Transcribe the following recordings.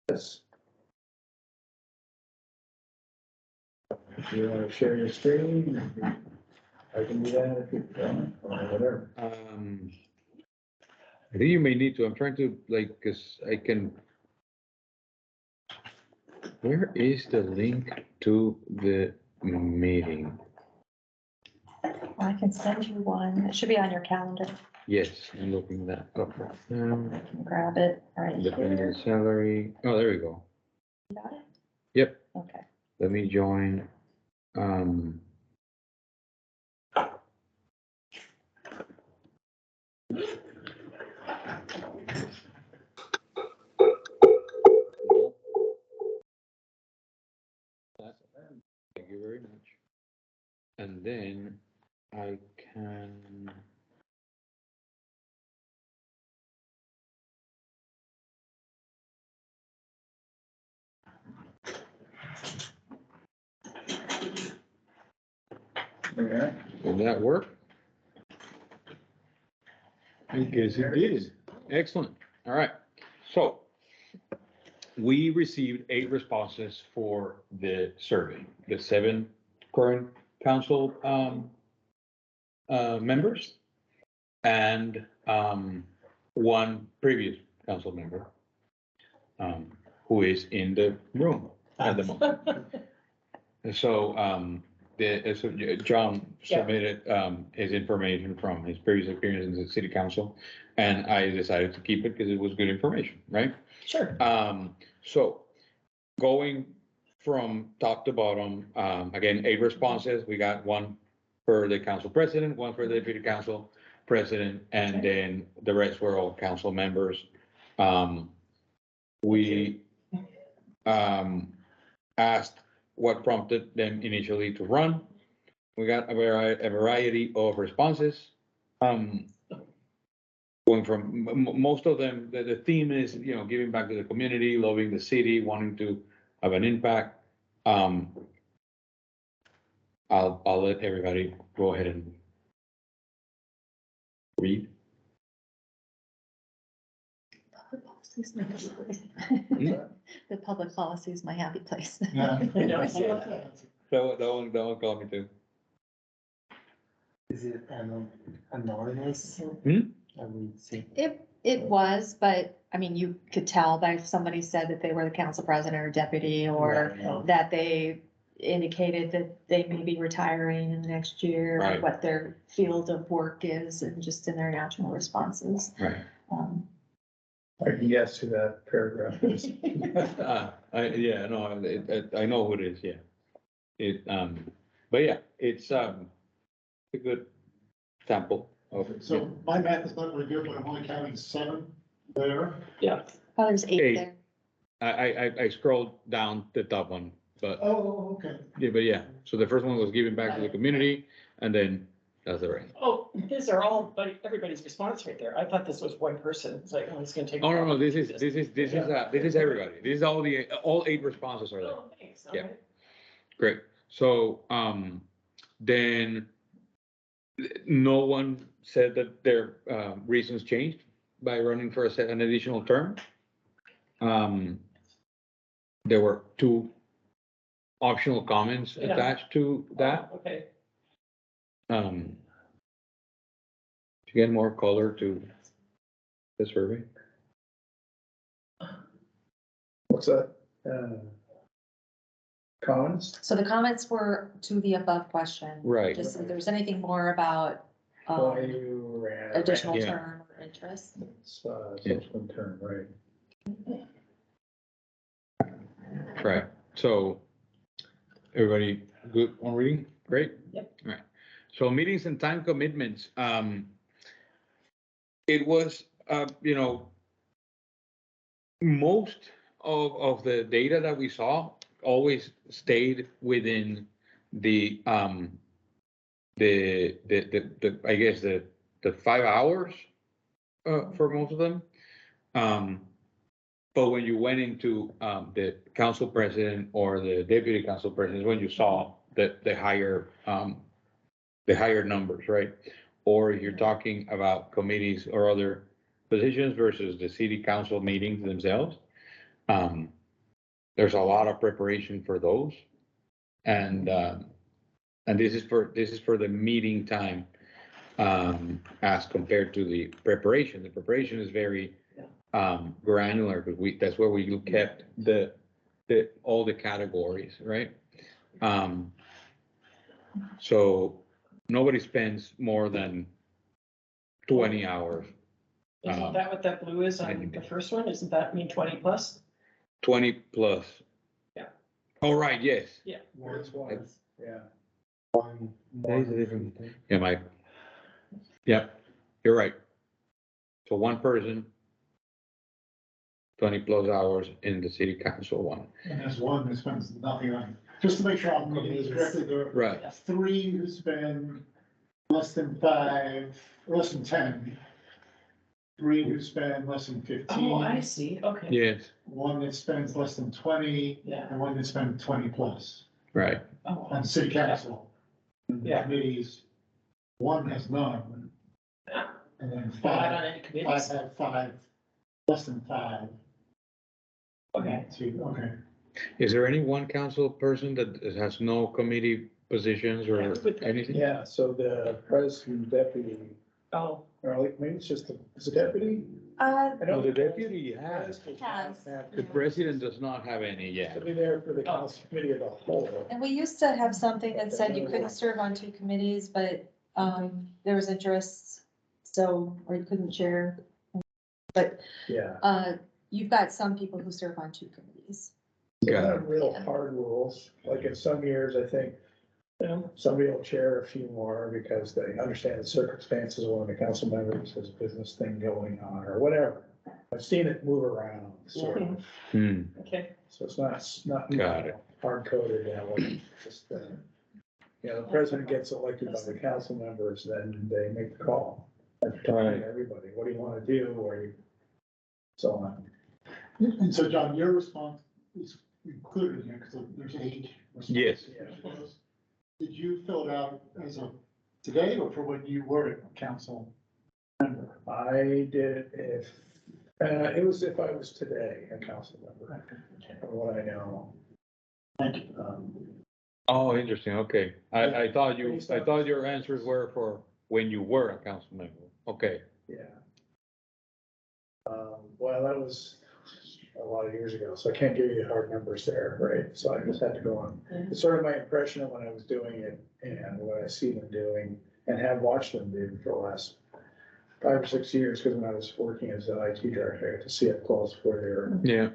Yes. If you want to share your screen, I can do that if you don't, or whatever. I think you may need to, I'm trying to like, cause I can. Where is the link to the meeting? I can send you one. It should be on your calendar. Yes, I'm looking that up right now. I can grab it right Dependent here. salary. Oh, there we go. You got it? Yep. Okay. Let me join. Thank you very much. And then I can. Yeah. Will that work? I guess it is. Excellent. All right. So we received 8 responses for the survey, the 7 current council members and 1 previous council member who is in the room at the moment. So so John submitted his information from his previous experience in the city council, and I decided to keep it because it was good information, right? Sure. So going from top to bottom, again, 8 responses. We got 1 for the council president, 1 for the deputy council president, and then the rest were all council members. We asked what prompted them initially to run. We got a variety of responses. Going from most of them, the theme is, you know, giving back to the community, loving the city, wanting to have an impact. I'll let everybody go ahead and read. Public policy is my happy place. The public policy is my happy place. That one called me too. Is it anonymous? Hmm? I would say. It was, but I mean, you could tell by if somebody said that they were the council president or deputy, or Right. that they indicated that they may be retiring in the next year, Right. what their field of work is, and just in their natural responses. Right. I can guess who that paragraph is. Yeah, no, I know who it is, yeah. But yeah, it's a good sample of it. So my math is not very good, but I'm only counting 7 there. Yeah. Oh, there's 8 8. there. I scrolled down the top one, but Oh, okay. yeah, so the first one was giving back to the community, and then that's the rest. Oh, these are all, everybody's response right there. I thought this was one person. It's like, oh, it's gonna take. Oh, no, this is everybody. This is all 8 responses are there. Oh, thanks. Yeah. Okay. Great. So, then no one said that their reasons changed by running for an additional term. There were 2 optional comments Yeah. attached to that. Oh, okay. To get more color to the survey. What's that? Comments? So the comments were to the above question. Right. Just if there's anything more about Why you ran. additional Yeah. term or interest. It's, subsequent term, right? Right. So everybody good on reading? Great. Yep. All right. So meetings and time commitments. It was, you know, most of the data that we saw always stayed within the I guess the 5 hours for most of them. But when you went into the council president or the deputy council president, is when you saw the higher numbers, right? Or if you're talking about committees or other positions versus the city council meetings themselves, there's a lot of preparation for those. And this is for the meeting time, as compared to the preparation. The preparation is very, granular, because that's where we kept all the categories, right? So nobody spends more than 20 hours, Isn't that what that blue is on the first one? Isn't that mean 20 plus? 20 plus. Yeah. Oh, right, yes. That's one, yeah. One more There's a different- than- Yeah, Mike. Yep, you're right. So one person, 20 plus hours in the city council one. And there's one that spends nothing on, just to make sure I'm reading this correctly, there are Right, 3 who spend less than 5, or less than 10. 3 who spend less than 15. Oh, I see, okay. yes, 1 that spends less than 20, Yeah. and 1 that spends 20 plus. right. Oh, On city council. Yeah. Committees, 1 has none. And then not 5 on any 5 committees? have 5, less than 5. Okay. 2, okay. Is there any one council person that has no committee positions Yeah, or with- anything? Yeah, so the president, deputy, Oh, or like, maybe it's just is a deputy? Uh, I know No, the deputy has. Has. The president does not have any yet. To be there for the council committee of the whole. and we used to have something that said you couldn't serve on 2 committees, but, there was interest, so, or you couldn't chair. But, Yeah. you've got some people who serve on 2 committees. So Got there it. are real hard rules, like in some years, I think, yeah. somebody will chair a few more because they understand the circumstances of one of the council members has a business thing going on or whatever. I've seen it move around, sort of, Hmm, Okay. so it's not Got it. hard coded that way, just, you know, the president gets elected by the council members, then they make the call. After talking Right. to everybody, what do you want to do, or you, so on. And so, John, your response is included here, because there's 8. Yes. Yeah. Did you fill it out as of today, or for when you were a council member? I did it it was if I was today a council member, from what I know. Thank you. Oh, interesting, okay. I thought your answers were for when you were a council member. Okay, Yeah. Well, that was a lot of years ago, so I can't give you hard numbers there, right? So I just had to go on. It's sort of my impression of when I was doing it and what I see them doing and have watched them do for the last 5 or 6 years, because when I was working as an IT director, I got to see up close where yeah,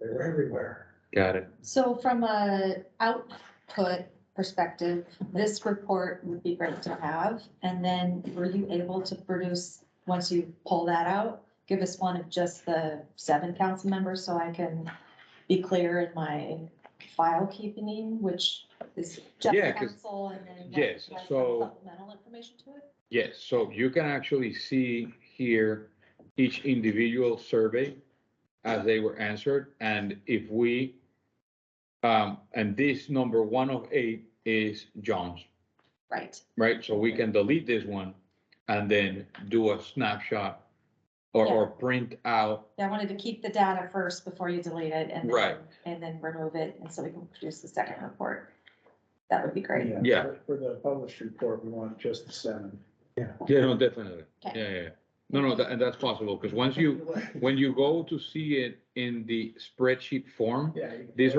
they were everywhere. got it. So from a output perspective, this report would be great to have. And then were you able to produce, once you pull that out, give us one of just the 7 council members so I can be clear in my file keeping, which is just Yeah, the 'cause- council and then. what yes, has some so- Supplemental information to it? Yes, so you can actually see here each individual survey as they were answered, and if we, and this number 1 of 8 is John's, Right. right? So we can delete this one and then do a snapshot or print out. Yeah, I wanted to keep the data first before you delete it and Right. then remove it, and so we can produce the second report. That would be great. Yeah. For the published report, we want just the 7. Yeah, no, definitely. Okay. Yeah. No, and that's possible, because when you go to see it in the spreadsheet form, Yeah. this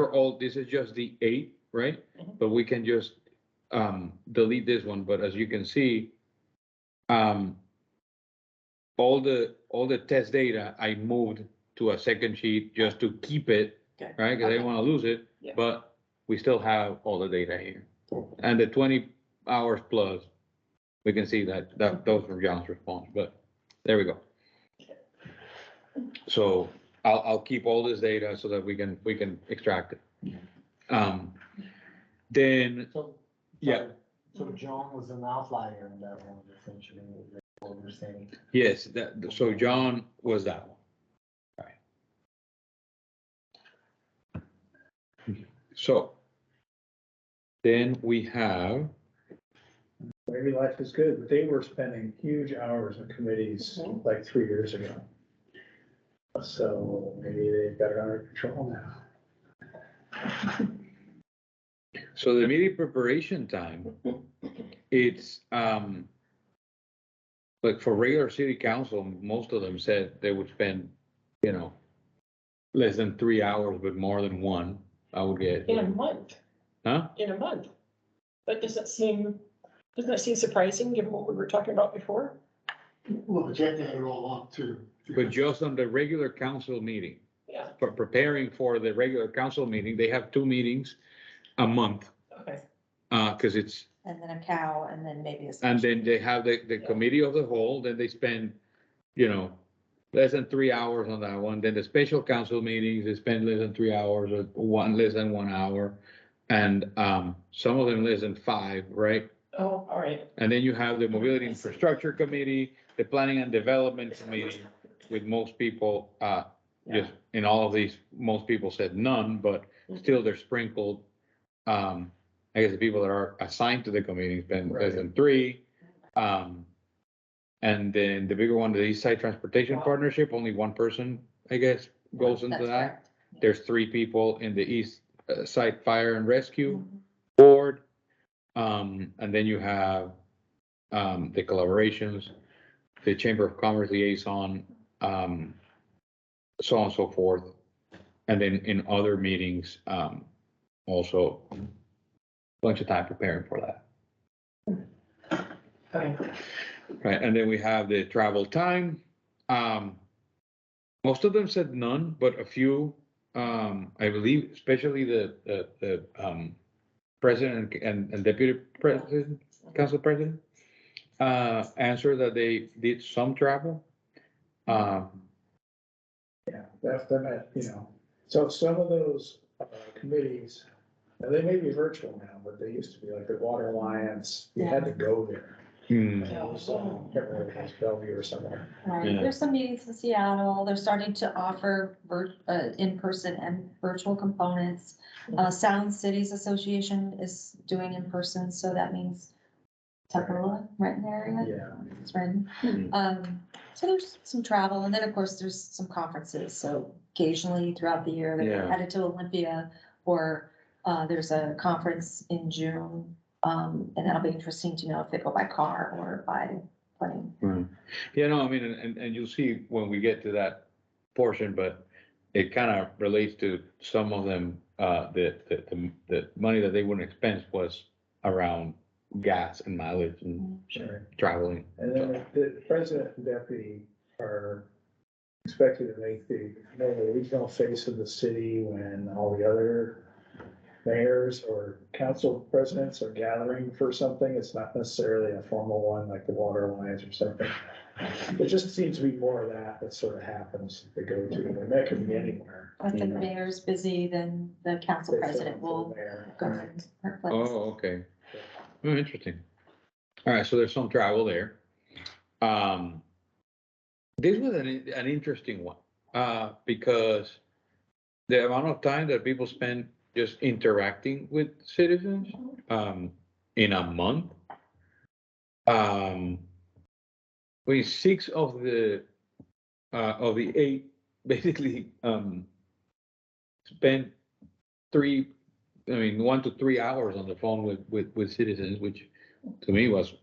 is just the 8, right? Mhm. But we can just, delete this one, but as you can see, all the test data, I moved to a second sheet just to keep it, Good. right? Cause I didn't Okay. wanna lose it, Yeah. but we still have all the data here. And the 20 hours plus, we can see that those were John's response, but there we go. So I'll keep all this data so that we can extract it. Then, So. Yeah. So John was an outlier in that one, essentially, is what we're saying. yes, so John was that one. Right. So then we have, Maybe life is good, but they were spending huge hours in committees like 3 years ago. So maybe they've got it under control now. So the meeting preparation time, it's, like for regular city council, most of them said they would spend, you know, less than 3 hours, but more than one, I would get. In a month, Huh? in a month. That doesn't seem surprising, given what we were talking about before? Well, but you have to add it all up too. But just on the regular council meeting, Yeah, for preparing for the regular council meeting, they have 2 meetings a month. okay. Cause it's, And then a cow, and then maybe a. and special. then they have the committee of the whole, then they spend, you know, less than 3 hours on that one. Then the special council meetings, they spend less than 3 hours, or less than 1 hour. And, some of them less than 5, right? Oh, all right. And then you have the mobility infrastructure committee, the planning and development committee, with most people, just in all of these, most people said none, but still they're sprinkled. I guess the people that are assigned to the committee spend less than 3. And then the bigger one, the East Side Transportation Wow. Partnership, only one person, I guess, goes into That's that. correct. There's 3 people in the East Side Fire and Rescue Mhm. Board. And then you have, the collaborations, the Chamber of Commerce liaison, so on and so forth. And then in other meetings, also a bunch of time preparing for that. Okay. Right, and then we have the travel time. Most of them said none, but a few, I believe, especially the president and deputy president, council president, answered that they did some travel. Yeah, that's them, so some of those committees, now they may be virtual now, but they used to be like the Water Alliance, you had to go there. Hmm, It was, can't remember if it was Bellevue or somewhere. Right, Yeah. there's some meetings in Seattle, they're starting to offer in-person and virtual components. Sound Cities Association is doing in-person, so that means Tuckahoe, right in the area. Yeah. It's right. So there's some travel, and then of course there's some conferences, so occasionally throughout the year, they're Yeah. headed to Olympia, or there's a conference in June. And that'll be interesting to know if they go by car or by plane. right. Yeah, no, I mean, and you'll see when we get to that portion, but it kind of relates to some of them, the money that they wouldn't expense was around gas and mileage and Sure. traveling. And then the president and deputy are expected to make the regional face of the city when all the other mayors or council presidents are gathering for something. It's not necessarily a formal one like the Water Alliance or something. It just seems to be more of that sort of happens to go to, and that could be anywhere. If the mayor's busy, then the council They fill president in for will the mayor. go in her place. Oh, okay. Oh, interesting. All right, so there's some travel there. This was an interesting one, because the amount of time that people spend just interacting with citizens, in a month. I mean, 6 of the 8 basically, spent 1 to 3 hours on the phone with citizens, which to me was,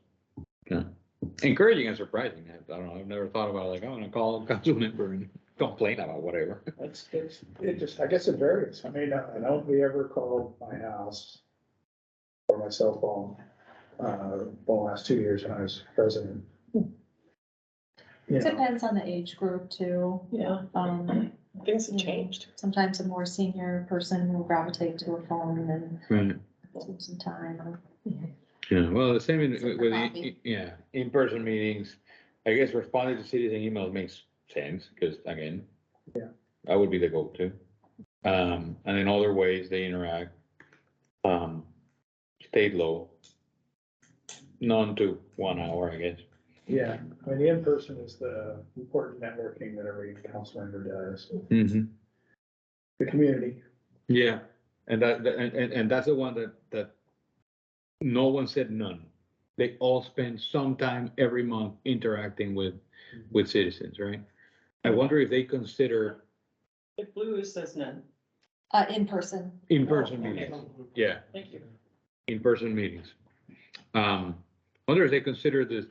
encouraging and surprising. I don't know, I've never thought about like, I'm gonna call a council member and complain about whatever. It just, I guess it varies. I mean, I don't ever called my house or my cell phone, the last 2 years when I was president. You It know, depends on the age group too. Yeah, things have changed. Sometimes a more senior person will gravitate to a phone and Right. spend some time. Yeah, well, the same with Super copy. in-person meetings. I guess responding to citizen emails makes sense, because again. Yeah. That would be the go-to. And in other ways they interact. Stayed low. None to 1 hour, I guess. Yeah, I mean, the in-person is the important networking that every council member does, Mm-hmm. the community. Yeah, and and that's the one that no one said none. They all spend some time every month interacting with citizens, right? I wonder if they consider, If blue says none. In-person. in-person meetings, yeah, Thank you. in-person meetings. Wonder if they consider this,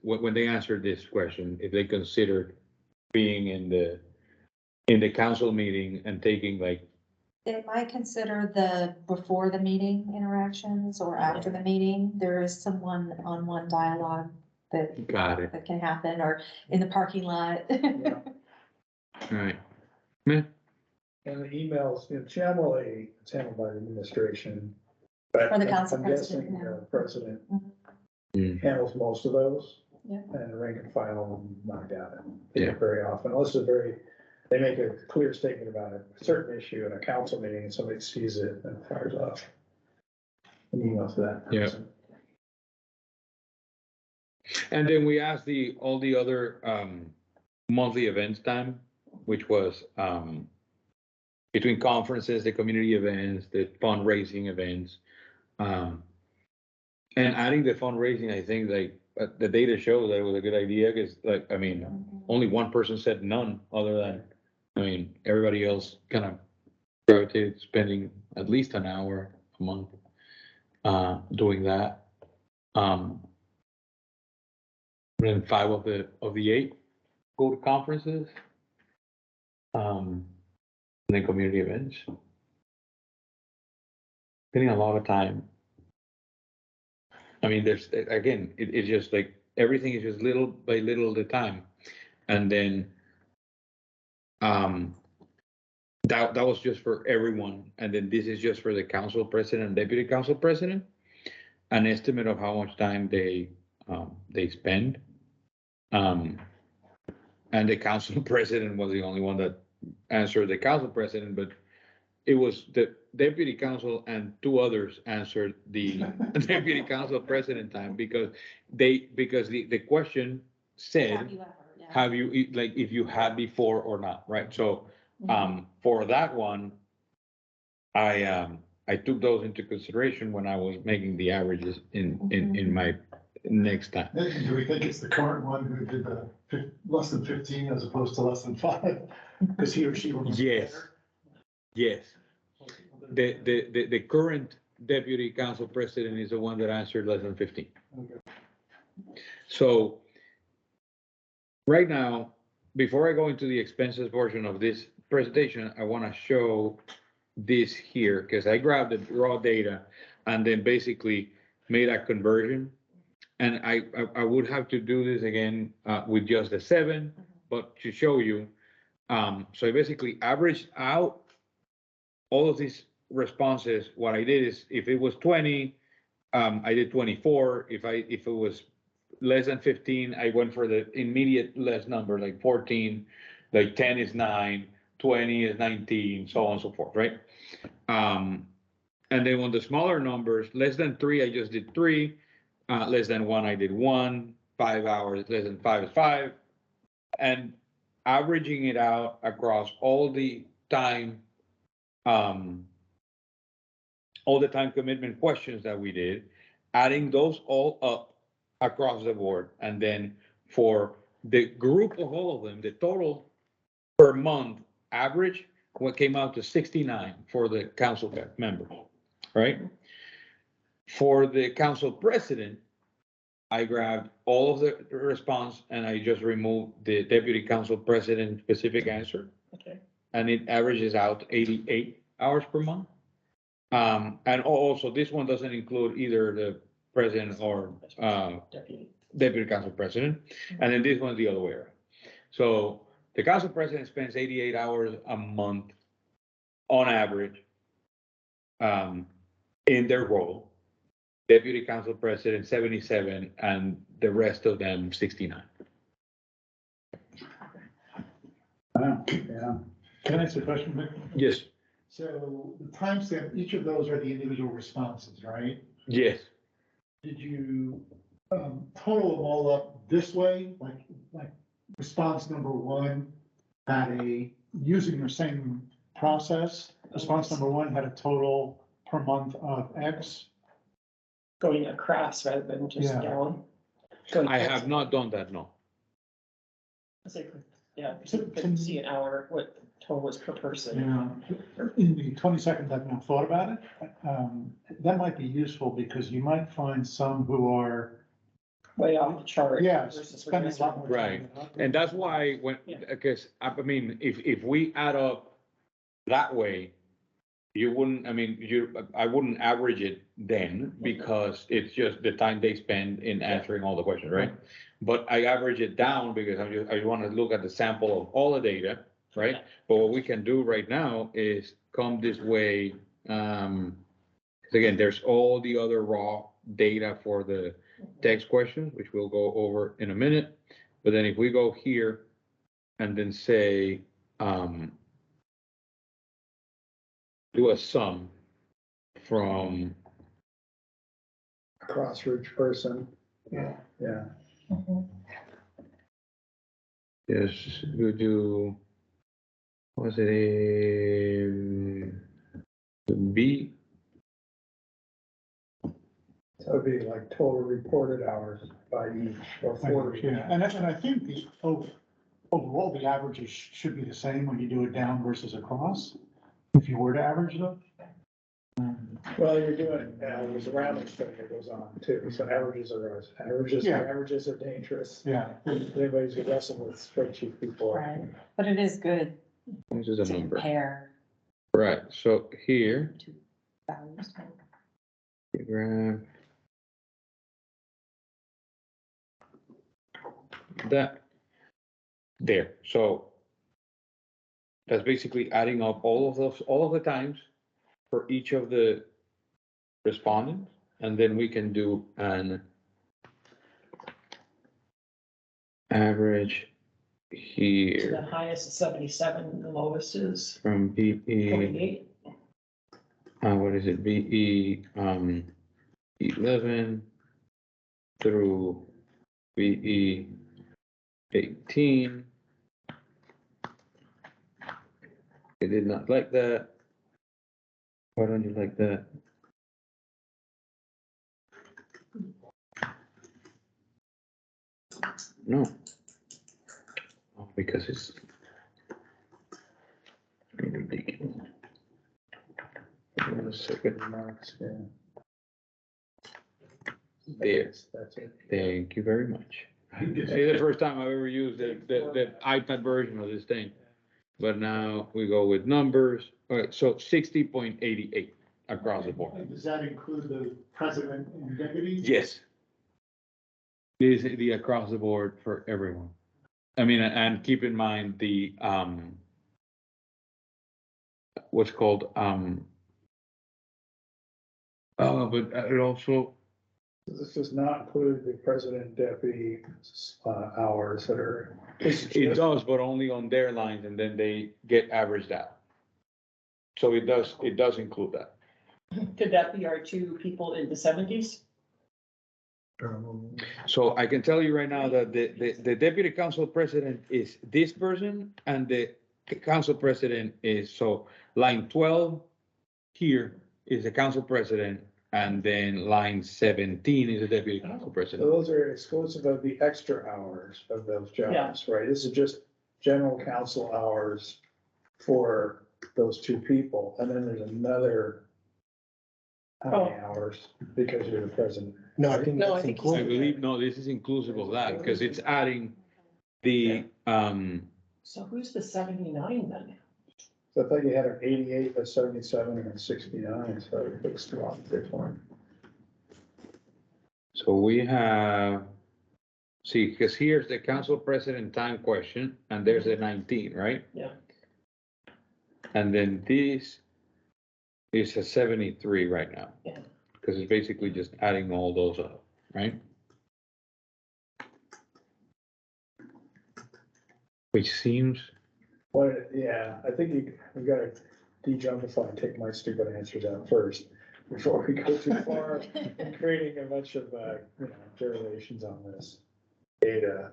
when they answered this question, if they considered being in the council meeting and taking like, They might consider the before the meeting interactions or after the meeting. There is some one-on-one dialogue that got it, can happen, or in the parking lot. Yeah. all right. Meh. And the emails, generally, it's handled by the administration. But Or the council I'm president, guessing yeah. the president Mm. handles most of those. Yeah. And the rank and file, not doubt it. Yeah. Very often, unless it's they make a clear statement about a certain issue in a council meeting and somebody sees it and fires off an email to that Yeah. person. And then we asked all the other, monthly events time, which was, between conferences, the community events, the fundraising events. And adding the fundraising, I think like, the data shows that it was a good idea, because like, I mean, only one person said none, other than, I mean, everybody else kind of gravitated spending at least an hour a month, doing that. Then 5 of the 8 go to conferences. And then community events. Spending a lot of time. I mean, there's, again, it's just like, everything is just little by little at a time. And then, that was just for everyone. And then this is just for the council president and deputy council president. An estimate of how much time they spend. And the council president was the only one that answered the council president, but it was the deputy council and 2 others answered the deputy council president time, because the question said, Have you ever? Yeah. have you, like, if you had before or not, right? So, for that one, I took those into consideration when I was making the averages in my next time. Do we think it's the current one who did the less than 15 as opposed to less than 5? Because he or she was. Yes. Yes. The current deputy council president is the one that answered less than 15. Okay. So right now, before I go into the expenses portion of this presentation, I want to show this here, because I grabbed the raw data and then basically made a conversion. And I would have to do this again with just the 7, but to show you. So I basically averaged out all of these responses. What I did is, if it was 20, I did 24. If it was less than 15, I went for the immediate less number, like 14, like 10 is 9, 20 is 19, so on and so forth, right? And then on the smaller numbers, less than 3, I just did 3, less than 1, I did 1, 5 hours, less than 5 is 5, and averaging it out across all the time, commitment questions that we did, adding those all up across the board. And then for the group of all of them, the total per month average, what came out to 69 for the council members, right? For the council president, I grabbed all of the response and I just removed the deputy council president specific answer. Okay. And it averages out 88 hours per month. And also this one doesn't include either the president or deputy council president. And then this one's the other way around. So the council president spends 88 hours a month on average in their role. Deputy council president 77, and the rest of them 69. Wow, yeah. Can I ask a question, Vic? Yes. So the timestamp, each of those are the individual responses, right? Yes. Did you total them all up this way? Like response number 1 had using your same process, response number 1 had a total per month of X. Going across rather than just Yeah. down. I have not done that, no. Yeah, so you can see an hour, what total is per person. Yeah, in the 20 seconds I've now thought about it, that might be useful because you might find some who are, Way off the chart. yeah, versus spending a lot more time. Right. than others. And that's why when, Yeah. because I mean, if we add up that way, you wouldn't, I mean, I wouldn't average it then because it's just the time they spend in answering all the questions, right? But I average it down because I want to look at the sample of all the data, right? But what we can do right now is come this way. 'Cause again, there's all the other raw data for the text questions, which we'll go over in a minute. But then if we go here and then say, do a sum from, Across for each person. Yeah. Yeah. yes, we do, what was it, B? So it'd be like total reported hours by each or for. Yeah, and I think overall, the averages should be the same when you do it down versus across, if you were to average them. Well, you're doing, there's a rounding thing that goes on too, so averages Yeah. averages are dangerous. Yeah, If anybody's wrestling with spreadsheet before. Right, but it is good This is a to number, compare right? So here, two values. graph that there. So that's basically adding up all of those, all of the times for each of the respondents, and then we can do an average So the here highest is 77, and the lowest is from BE, 28. what is it, BE, 11 through BE 18. I did not like that. Why don't you like that? No. Oh, because it's ridiculous. One second. Marks, yeah. There. That's it. Thank you very much. It's the first time I've ever used the iPad version of this thing. But now we go with numbers. All right, so 60.88 across the board. does that include the president and deputy? Yes. Is the across the board for everyone. I mean, and keep in mind the, what's called, oh, but it also, This does not include the president deputy, hours that are. it does, but only on their lines, and then they get averaged out. So it does include that. Could that be our two people in the 70s? So I can tell you right now that the deputy council president is this person, and the council president is, so line 12 here is the council president, and then line 17 is the deputy council So president. those are exclusive of the extra hours of those jobs, right? This is just general council hours for those two people, and then there's another how many hours because you're the president. No, I think No, I that's think I included. believe, no, this is inclusive of that, because it's adding the, So who's the 79 then? So I thought you had an 88, a 77, and a 69, so it's a lot different. so we have, see, because here's the council president time question, and there's the 19, right? Yeah. And then this is a 73 right now. Yeah. Because it's basically just adding all those up, right? Which seems, What, yeah, I think we gotta de-jumpify and take my stupid answers out first, before we go too far in creating a bunch of, derivations on this data.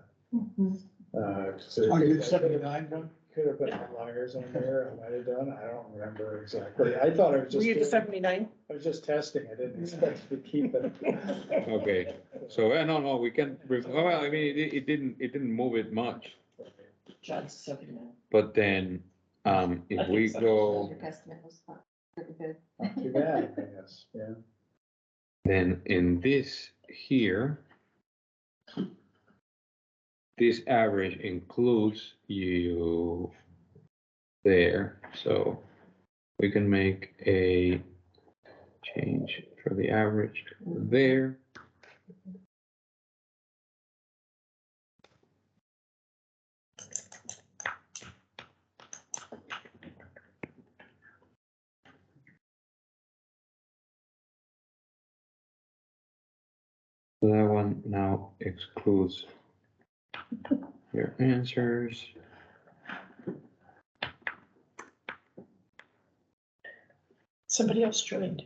Oh, you did 79, John? Could have put outliers on there, I might have done, I don't remember exactly, I thought I was Were just, you the 79? I was just testing, I didn't expect to keep it. okay, so, no, we can, well, I mean, it didn't move it much, John's 79. but then, If I we think so. go, Your estimate was pretty good. Not too bad, I guess, yeah. then in this here, this average includes you there, so we can make a change for the average there. So that one now excludes your answers. Somebody else joined.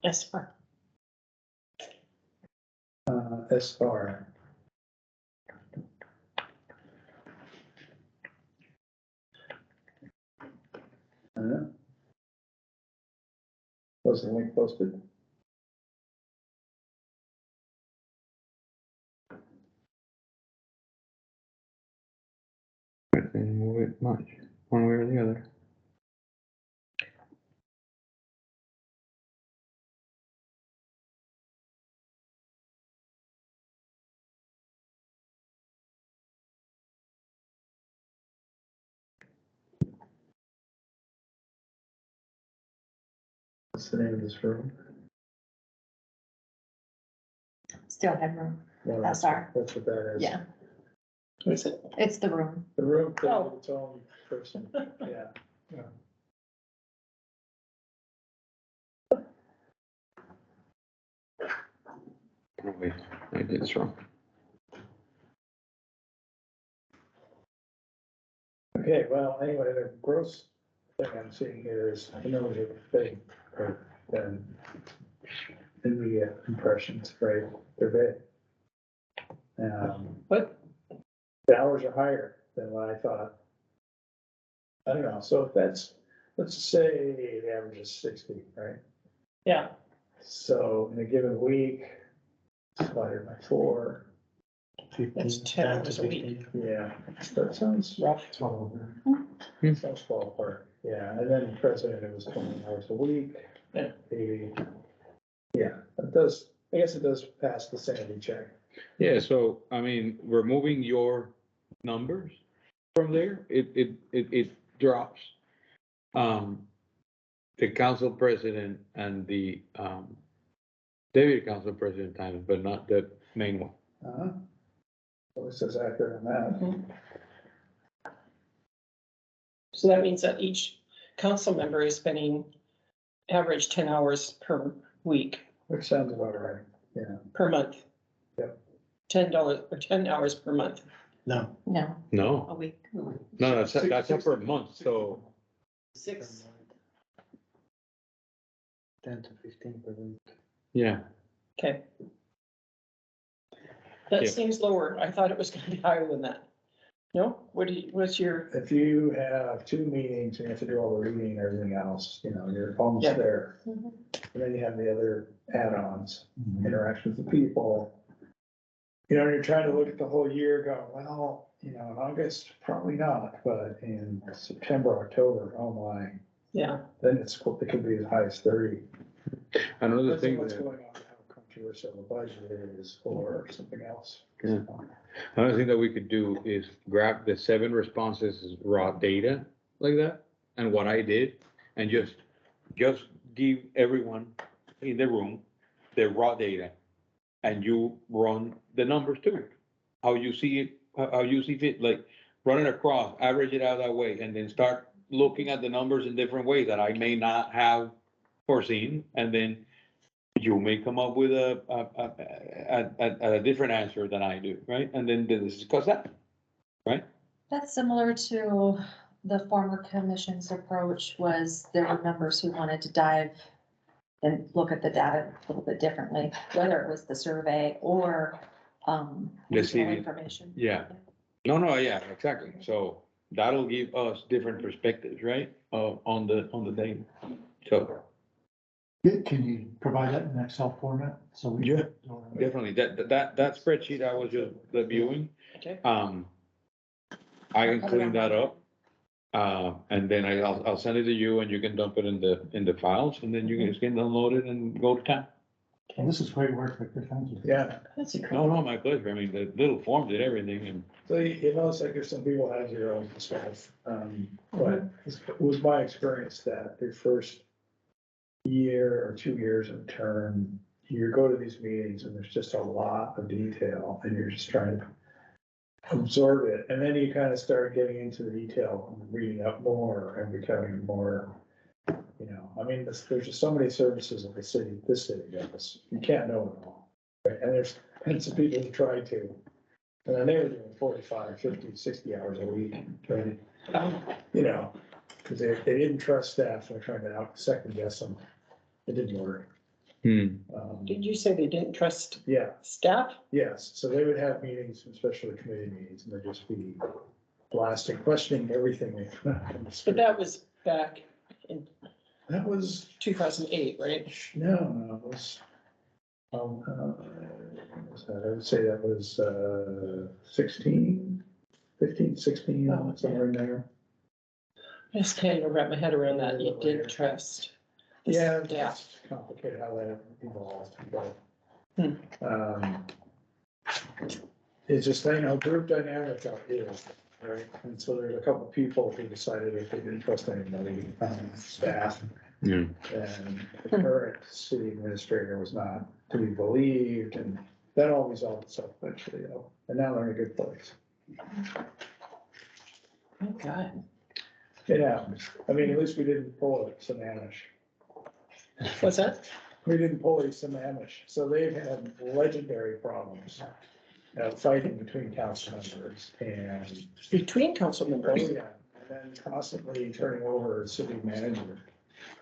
Yes, far. As far. Was the link posted? But then move it much, one way or the other. What's the name of this room? Still headroom. Well, SR. That's what that is. Yeah, What is it? it's the room. The room could Oh. have its own person, yeah. Oh, wait, I did this wrong. Okay, well, anyway, the gross thing I'm seeing here is, the numbers are big, right, than in the impressions, right, they're big. What? The hours are higher than what I thought. I don't know, so if that's, let's say the average is 60, right? Yeah, So in a given week, divided by 4, that's 10 hours a week. yeah, that sounds rough. Sounds fall apart, yeah, and then president, it was 20 hours a week. Yeah. Maybe, yeah, it does, I guess it does pass the sanity check. Yeah, so, I mean, removing your numbers from there, it drops. The council president and the, deputy council president times, but not the main one. Uh-huh. So it says accurate on that. So that means that each council member is spending average 10 hours per week, Which sounds about right, yeah. per month. Yep. $10 or 10 hours per month. No. No, a No, week. no, that's up per month, so, 6. 10 to 15 per week. yeah. Okay. Yeah. That seems lower. I thought it was gonna be higher than that. No? What's your, If you have 2 meetings, and you have to do all the reading and everything else, you know, you're almost Yeah. there. Mhm. And then you have the other add-ons, interactions with people. You know, you're trying to look at the whole year, go, well, you know, in August, probably not, but in September, October, oh my, yeah, then it could be as high as 30. Another Depends on thing what's that, going on, how controversial the budget is, or something else. Yeah. another thing that we could do is grab the 7 responses as raw data like that, and what I did, and just give everyone in the room the raw data, and you run the numbers too. How you see it, how you see fit, like run it across, average it out that way, and then start looking at the numbers in different ways that I may not have foreseen, and then you may come up with a different answer than I do, right? And then discuss that, right? That's similar to the former commission's approach. Was there were members who wanted to dive and look at the data a little bit differently, whether it was the survey or, The regional CV. information. Yeah. No, yeah, exactly. So that'll give us different perspectives, right? On the data. So, Can you provide that in Excel format? So we. Yeah. definitely, that spreadsheet I was just reviewing, okay. I can clean that up And then I'll send it to you and you can dump it in the files and then you guys can download it and go to town. And this is great work, Victor, thank you. Yeah, That's a No, no, my pleasure. I mean, the little form did everything and, so you know, it's like there's some people have their own stuff, but it was my experience that your first year or 2 years in term, you go to these meetings and there's just a lot of detail and you're just trying to absorb it. And then you kind of start getting into the detail, and reading up more and becoming more, you know, I mean, there's just so many services in the city, this city does. You can't know it all. Right? And there's some people who try to. And then they were doing 45, 50, 60 hours a week, trying to, you know, because they didn't trust staff. They're trying to second guess them. It didn't work. Did you say they didn't trust Yeah, staff? yes. So they would have meetings, especially committee meetings, and they'd just be blasting, questioning everything. But that was back in That was, 2008, right? no, it was, I would say that was, 16, 15, 16, Oh, okay. somewhere in there. I just can't wrap my head around that. You didn't trust. the Yeah, staff. it's complicated how that evolved, but. Hmm. It's just, you know, group dynamic out here, right? And so there's a couple of people who decided that they didn't trust anybody, staff. yeah. And the current city administrator was not to be believed, and that all resolved itself eventually, though. And now they're in a good place. Oh, God. It happens. I mean, at least we didn't pull it Sammamish. What's that? We didn't pull a Sammamish, so they've had legendary problems. Fighting between council members and, Between council oh members? yeah, and then constantly turning over city manager.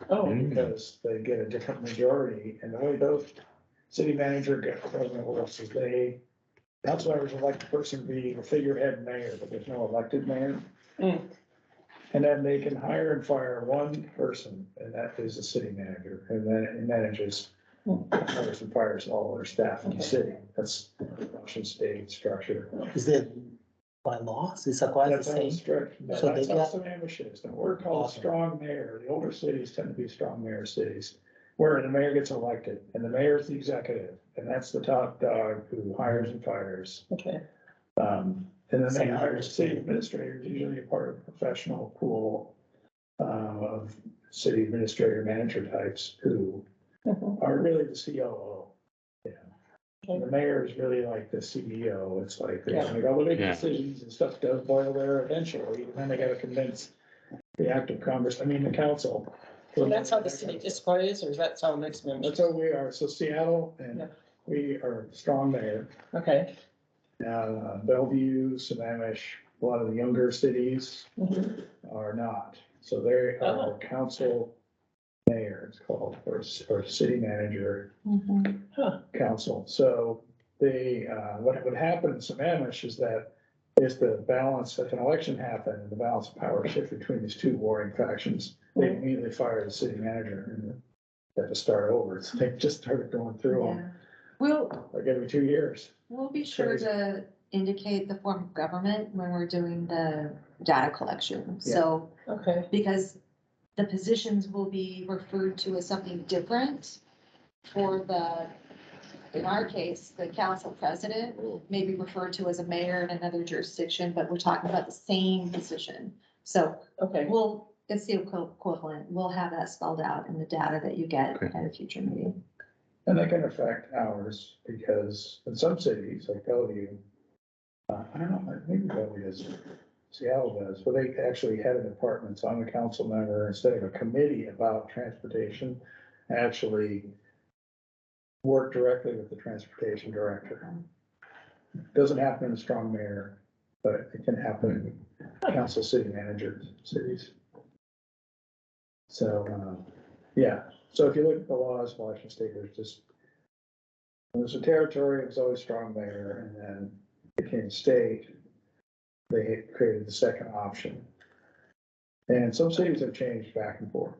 Oh, Because they get a different majority, and the way those city manager government works is council members elect the person to be the figurehead mayor, but there's no elected mayor. Mm. And then they can hire and fire one person, and that is the city manager, and then it manages, hires and fires all their staff in the Okay. city. That's Washington state structure. Is it by law? Is Issaquah the That's how it's same? structured. So That's they how got- Sammamish is. And we're called a Awesome. strong mayor. The older cities tend to be strong mayor cities, where the mayor gets elected, and the mayor is the executive, and that's the top dog who hires and fires. okay. And then they Same hire here. city administrators, usually a part of a professional pool of city administrator manager types who Mhm. are really the COO. Yeah. Okay. And the mayor is really like the CEO. It's like, they're Yeah. gonna go make Yeah. decisions and stuff does boil there eventually, and then they gotta convince the active Congress, I mean, the council. And that's how the city Issaquah is, or is that how next That's members? how we are. So Seattle, Yeah. and we are strong mayor. Okay. Bellevue, Sammamish, a lot of the younger cities Mhm. are not. So they are Oh. council mayor, it's called, or city manager Huh. council. So what would happen in Sammamish is that if the balance, if an election happened and the balance of power shifted between these two warring factions, they immediately fire the city manager and they have to start over. So they just started going through them Yeah. We'll, like every 2 years. we'll be sure Crazy. to indicate the form of government when we're doing the data collection. So, Okay. because the positions will be referred to as something different for in our case, the council president may be referred to as a mayor in another jurisdiction, but we're talking about the same position. So Okay. it's the equivalent. We'll have that spelled out in the data that you get Okay. at a future meeting. And that can affect ours because in some cities like Bellevue, I don't know, maybe Bellevue does, Seattle does, but they actually had a department, so I'm a council member, instead of a committee about transportation, actually work directly with the transportation director. Doesn't happen in a strong mayor, but it can happen in council city manager cities. So, yeah, so if you look at the laws, Washington State, there's a territory, it was always strong mayor, and then became state. They created the second option. And some cities have changed back and forth.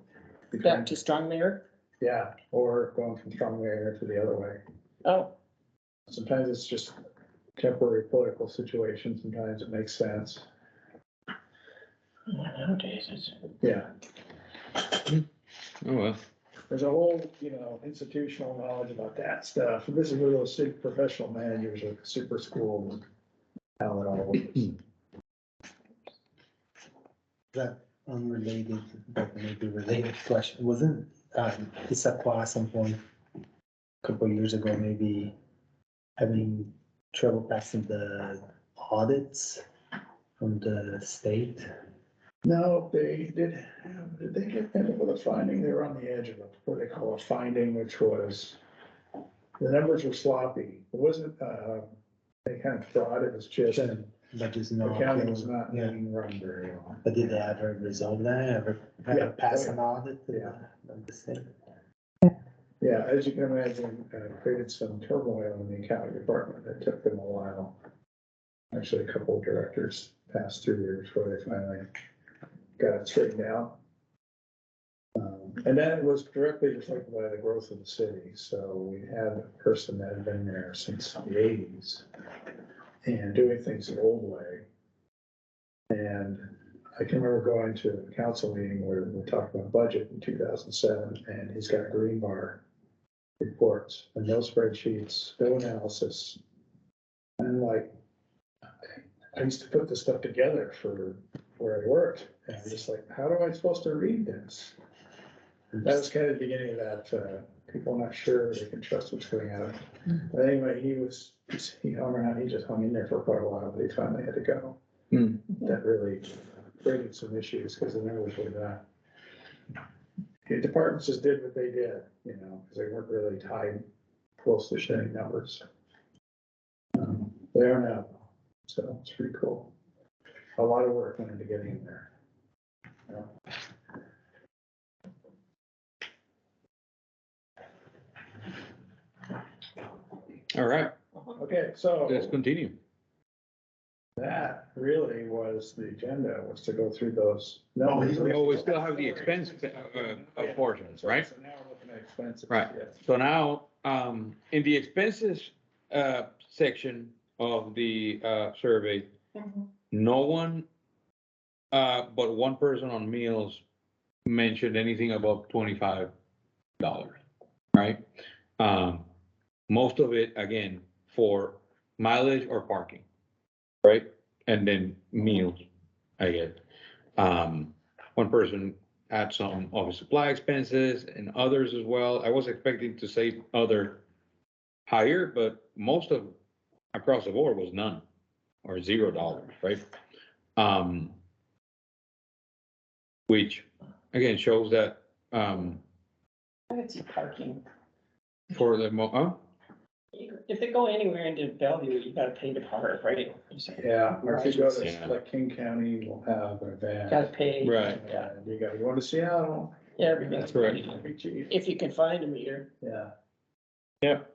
Back to strong mayor? Yeah, or going from strong mayor to the other way. Oh, Sometimes it's just temporary political situation, sometimes it makes sense. Nowadays, it's. Yeah, Oh, well, there's a whole, institutional knowledge about that stuff. And this is where those professional managers are super school and how it all works. That unrelated, but maybe related question, wasn't, Issaquah at some point, a couple of years ago, maybe having trouble passing the audits from the state? No, did they get into with a finding? They were on the edge of what they call a finding, which was, the numbers were sloppy. It wasn't, they kind of thought it was just, the But just not. county was not Yeah, being run very well. but did they ever resolve that, ever Yeah. pass an audit to Yeah. the state? Yeah, as you can imagine, created some turmoil in the accounting department. It took them a while. Actually, a couple of directors passed through there before they finally got it straightened out. And then it was directly reflected by the growth of the city. So we had a person that had been there since the eighties and doing things the old way. And I can remember going to a council meeting where we talked about budget in 2007, and he's got green bar reports and no spreadsheets, no analysis. And I'm like, I used to put this stuff together for where I worked, and I'm just like, how am I supposed to read this? That was kind of the beginning of that, people not sure they can trust what's going on. But anyway, he hung around, he just hung in there for quite a while, but he finally had to go. Hmm. That really created some issues, because the numbers were that. The departments just did what they did, because they weren't really tied close to sharing numbers. They are now, so it's pretty cool. A lot of work went into getting in there. all right, Okay, so let's continue. that really was the agenda, was to go through those. Oh, he's- Oh, we still have the expense, portions, right? So now we're looking at expenses. Right. Yes. So now, in the expenses, section of the, survey, no one, but one person on meals mentioned anything above $25, right? Most of it, again, for mileage or parking, right? And then meals, I guess. One person had some office supply expenses and others as well. I was expecting to say other higher, but most of, across the board was none or $0, right? Which again shows that, I could see parking. for the If they go anywhere into Bellevue, you gotta pay to park, right? Yeah, or if you go to, Yeah. like King County, will have an event. Gotta pay. Right. Yeah, You go to Seattle. yeah, everything's That's correct. paid. Be cheap. If you can find a meter. Yeah, Yep.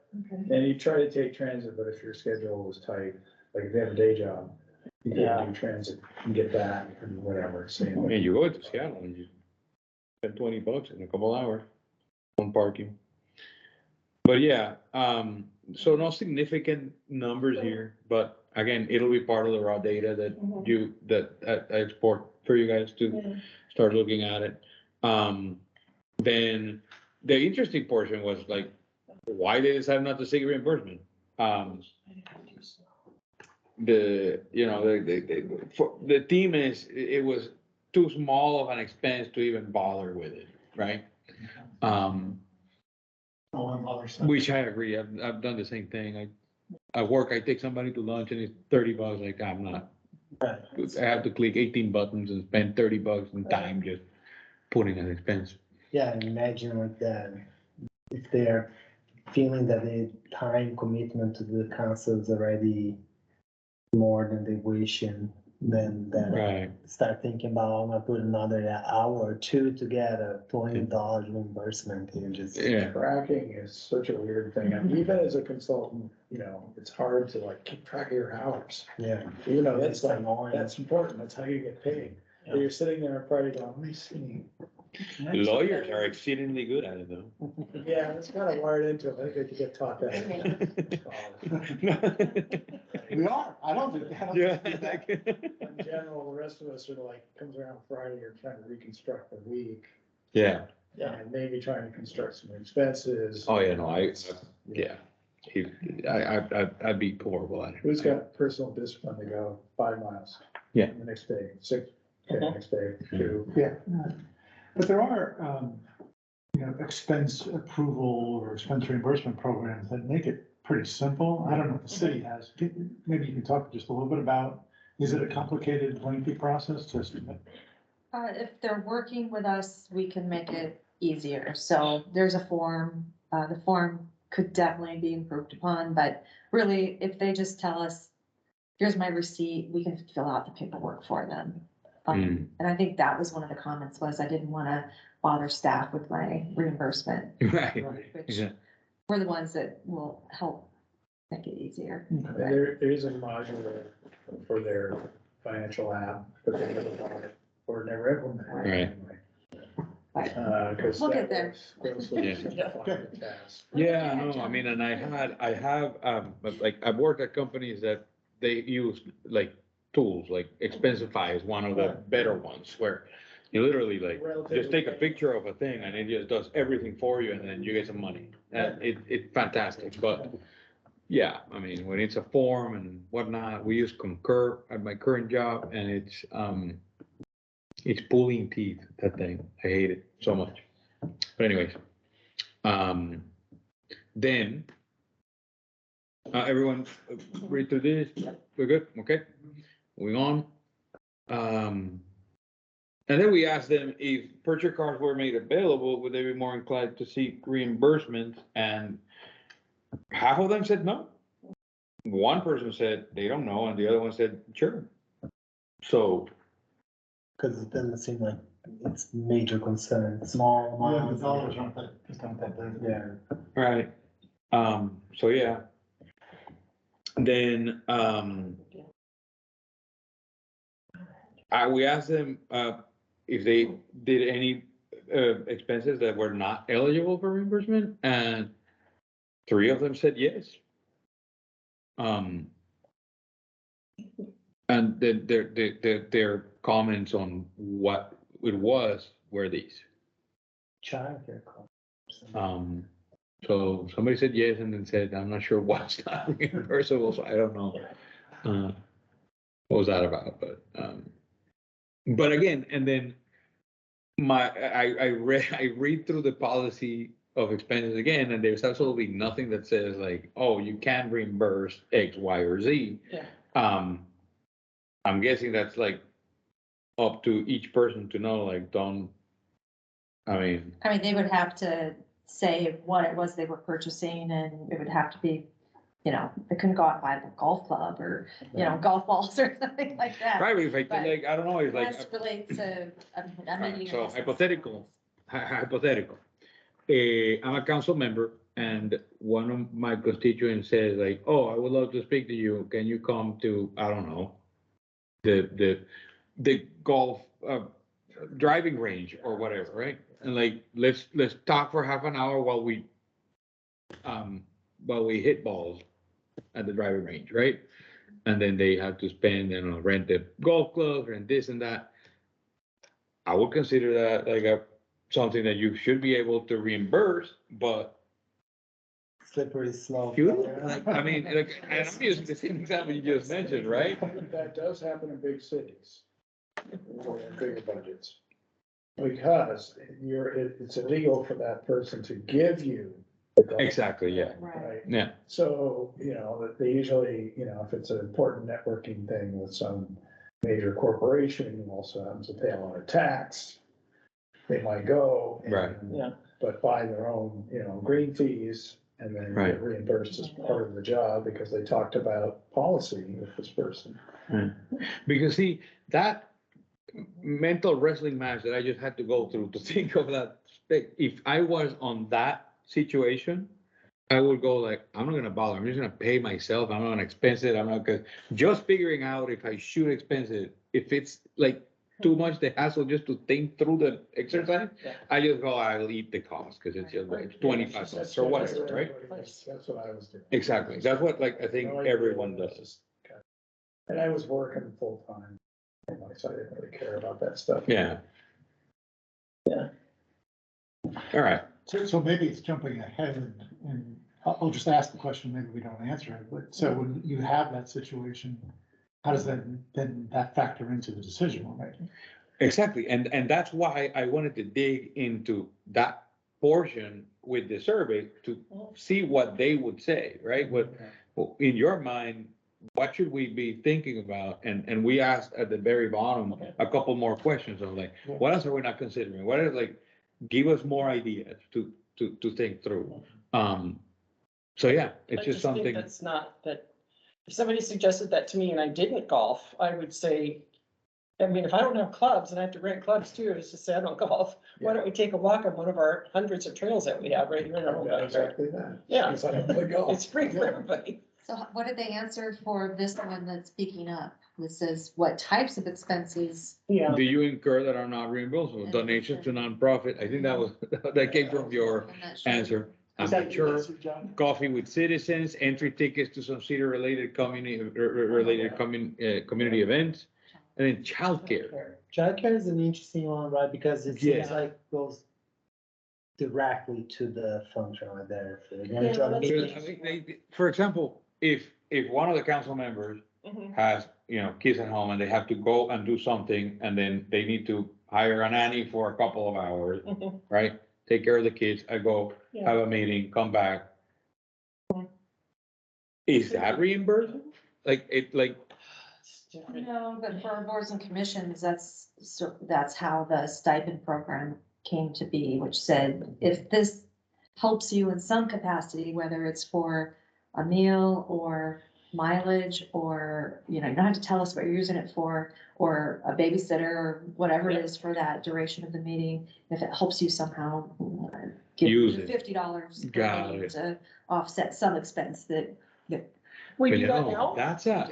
and you try to take transit, but if your schedule was tight, like if you have a day job, you Yeah. can do transit and get back and whatever, so. I mean, you go to Seattle and you spend $20 in a couple hours on parking. But yeah, so no significant numbers here, but again, it'll be part of the raw data that I export for you guys to start looking at it. Then the interesting portion was like, why they decide not to seek reimbursement? The theme is, it was too small of an expense to even bother with it, right? Which I agree, I've done the same thing, at work, I take somebody to lunch and it's $30, like, I'm not. Right. I have to click 18 buttons and spend $30 in time just putting an expense. Yeah, and imagine like that, if they're feeling that the time commitment to the council is already more than they wish, and then Right. start thinking about, I'm gonna put another hour or two to get a $20 reimbursement, and just. Yeah, Tracking is such a weird thing, and even as a consultant, it's hard to like keep track of your hours. Yeah. Even though that's like, annoying. that's important, that's how you get paid. But you're sitting there on Friday going, let me see. lawyers are exceedingly good at it though. Yeah, it's kind of wired into it, I think you get taught that. We are, I don't do that. Yeah. And in general, the rest of us are like, comes around Friday, you're trying to reconstruct the week. Yeah, Yeah. And maybe trying to construct some expenses. oh, yeah, no, yeah, I'd be horrible at it. Who's got personal discipline to go 5 miles? Yeah. The next day, 6, okay, Mhm. next day, 2. Yeah, but there are, expense approval or expense reimbursement programs that make it pretty simple. I don't know if the city has, maybe you can talk just a little bit about, is it a complicated, lengthy process to submit? If they're working with us, we can make it easier. So there's a form, the form could definitely be improved upon, but really, if they just tell us, here's my receipt, we can fill out the paperwork for them. And I think that was one of the comments was I didn't wanna bother staff with my reimbursement, Right, which yeah, we're the ones that will help make it easier. And there is a module for their financial app, but they never bought it or never implemented it Right. anyway. But Cause. We'll that get there. was grossly simplifying the task. yeah, no, I mean, and I have, but like, I've worked at companies that they use like tools, like Expensify is one of the better ones, where you literally like, just take a picture of a thing and it just does everything for you and then you get some money. And it's fantastic, but yeah, I mean, when it's a form and whatnot, we use Concur at my current job and it's pulling teeth, that thing. I hate it so much. But anyways, then, everyone read through this? We're good? Okay, moving on. And then we asked them if purchase cards were made available, would they be more inclined to seek reimbursement? And half of them said no. One person said they don't know, and the other one said, sure. So, Cause it doesn't seem like it's major concern, small Yeah, the amounts. dollars aren't that, it's not that big. Yeah, right, so yeah. Then, we asked them, if they did any, expenses that were not eligible for reimbursement, and 3 of them said yes. And then their comments on what it was were these. childcare costs. So somebody said yes and then said, I'm not sure what's not reimbursable, so I don't know. What was that about, but again, and then I read through the policy of expenses again, and there's absolutely nothing that says like, oh, you can reimburse X, Y, or Z. Yeah. I'm guessing that's like up to each person to know, like, I mean, they would have to say what it was they were purchasing and it would have to be, they couldn't go out and buy a golf club or, golf balls or something like that. right, if I, But like, I don't know, it's like. Let's relate to a Right, meeting. so or hypothetical. Hypothetical. I'm a council member and one of my constituents says like, oh, I would love to speak to you. Can you come to, I don't know, the golf, driving range or whatever, right? And like, let's talk for half an hour while we hit balls at the driving range, right? And then they have to spend, rent the golf clubs and this and that. I would consider that like something that you should be able to reimburse, but Slippery slope. like, I mean, like, and I'm using the same example you just mentioned, right? That does happen in big cities. Or in bigger budgets. Because it's illegal for that person to give you. the golf, Exactly, yeah, Right. yeah, So, they usually, if it's an important networking thing with some major corporation, who also happens to pay a lot of tax, they might go. Right. Yeah. But buy their own, green fees and then Right. get reimbursed as part of the job because they talked about policy with this person. because see, that mental wrestling match that I just had to go through to think of that, if I was on that situation, I would go like, I'm not gonna bother, I'm just gonna pay myself, I'm not gonna expense it, I'm not gonna, just figuring out if I should expense it, if it's like too much the hassle just to think through the exercise, Yeah. I just go, I'll eat the cost, cause it's just like $25 or whatever, right? That's what I was doing. Exactly, that's what like I think No idea everyone what does. this is. And I was working full time. So I didn't really care about that stuff. Yeah. Yeah. All right, So maybe it's jumping ahead and I'll just ask the question, maybe we don't answer it, but so when you have that situation, how does then that factor into the decision we're making? exactly, and that's why I wanted to dig into that portion with the survey to see what they would say, right? What, in your mind, what should we be thinking about? And we asked at the very bottom Okay. a couple more questions of like, what else are we not considering? What is like, give us more ideas to think through. So yeah, it's I just think something, that's not, that, if somebody suggested that to me and I didn't golf, I would say, I mean, if I don't have clubs and I have to rent clubs too, it's just say I don't golf, why don't we take a walk on one of our hundreds of trails that we have right here in our own Yeah, backyard? exactly that. Yeah. Because I don't play golf. It's free for everybody. So what did they answer for this one that's speaking up? This says what types of expenses? Yeah. do you incur that are not reimbursable? Donations to nonprofit? I think that was, that came from your I'm not sure. answer. I'm Is that not your sure. answer, John? Coffee with citizens, entry tickets to some city-related community events, and then childcare. Childcare is an interesting one, right, because it seems Yeah. like goes directly to the function right there. If they're going Yeah, to a that's meeting. So, I think for example, if one of the council members Mhm. has, kids at home and they have to go and do something, and then they need to hire a nanny for a couple of hours, Mhm. right? Take care of the kids, I go, Yeah. have a meeting, come back. Mhm. Is that reimbursable? Like, It's different. No, but for boards and commissions, that's how the stipend program came to be, which said, if this helps you in some capacity, whether it's for a meal or mileage, or, you don't have to tell us what you're using it for, or a babysitter, or whatever it is for that duration of the meeting, if it helps you somehow, give Use you it. $50 per Got meeting it. to offset some expense that, We but do that no, now? that's Oh.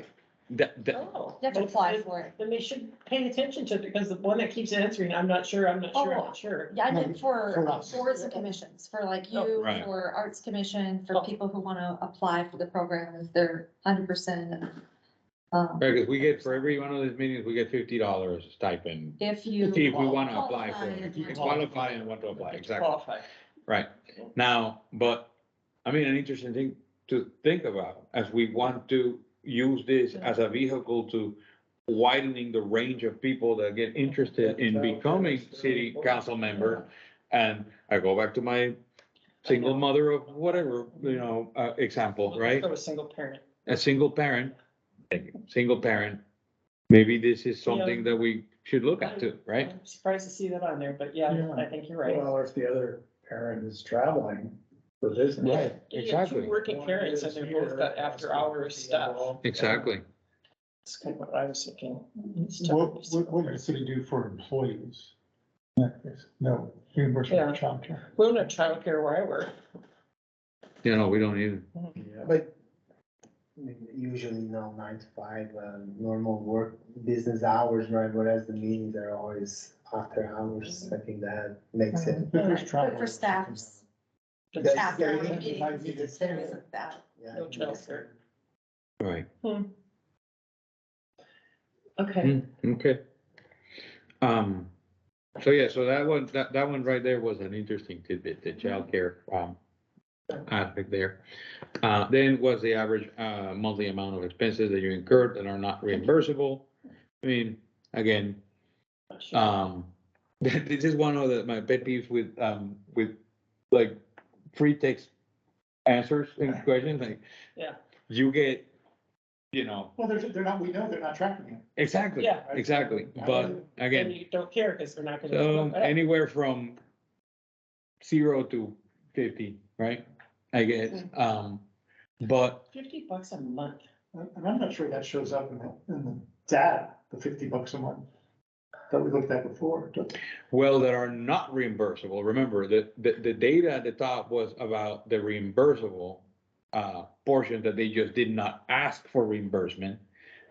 you have to apply for it. Then they should pay attention to it, because the one that keeps answering, I'm not sure, I'm not sure, I'm Oh. not sure. Yeah, I No, meant for for us. boards and commissions, for like Oh, you, right. for Arts Commission, for Oh. people who wanna apply for the program if they're 100%. right, because we get, for every one of these meetings, we get $50 stipend. If you. If we wanna apply for qualify it, and if you want to qualify and want to apply, exactly, Qualify. right. Now, but, I mean, an interesting thing to think about, as we want to use this as a vehicle to widening the range of people that get interested in becoming city council member. And I go back to my single mother of whatever, example, right? So a single parent. A single parent, maybe this is something that we should look at too, right? I'm surprised to see that on there, but yeah, Yeah. I think you're right. Well, or if the other parent is traveling for business. Right, You have exactly, two working parents and they're both got after hours stuff. exactly. That's kind of what I was thinking. It's tough What, to be what, single what does the parent. city do for employees? No, reimbursement for childcare. We don't have childcare where I work. We don't even, Yeah. But I mean, usually, 9 to 5, normal work, business hours, right, whereas the meetings are always after hours. I think that makes it. If there's But travel. for staffs, But That's staff hour very- meetings, there isn't that. Yeah, No childcare. right, Okay, okay. So yeah, so that one right there was an interesting tidbit, the childcare, aspect there. Then was the average, monthly amount of expenses that you incurred that are not reimbursable. I mean, again, this is one of my pet peeves with like free text answers in questions, like. Yeah. You get, Well, they're not, we know they're not tracking it. exactly, Yeah. exactly, but and again, you don't care because they're not so gonna. anywhere from 0 to 50, right? I guess, but $50 a month. And I'm not sure that shows up in the data, the $50 a month that we looked at before. well, that are not reimbursable. Remember, the data at the top was about the reimbursable portion that they just did not ask for reimbursement.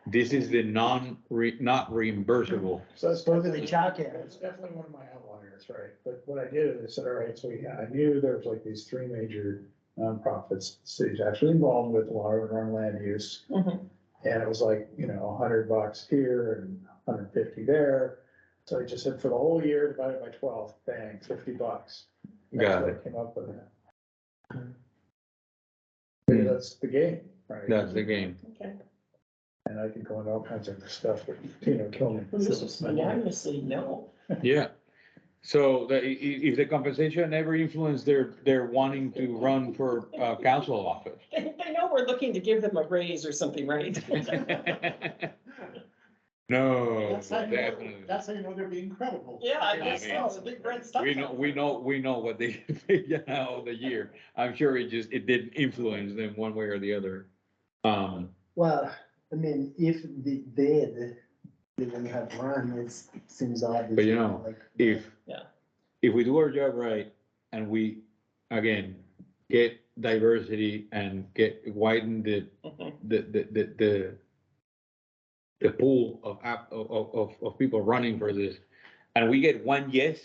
This is the not reimbursable. So that's Totally childcare. It's definitely one of my outliers, right? But what I did is I said, all right, so yeah, I knew there was like these three major nonprofits, cities actually involved with a lot of our land use. Mhm. And it was like, $100 here and 150 there. So I just said for the whole year, divided by 12, bang, $50. That's Got what it. I came up with that. Hmm. That's the game, right? That's the game. Okay. And I can go into all kinds of stuff, but, kill me. This is unanimously no. Yeah. So if the compensation never influenced their wanting to run for council office. They know we're looking to give them a raise or something, right? No, That's how you know, definitely. that's how you know they're being credible. Yeah, I I guess mean, so. The big red stuff. We know what they, yeah, all the year. I'm sure it didn't influence them one way or the other. Well, I mean, if they did, they wouldn't have run, it seems obvious. But you know, like, if. Yeah. If we do our job right and we, again, get diversity and widen Mhm. the pool of people running for this, and we get one yes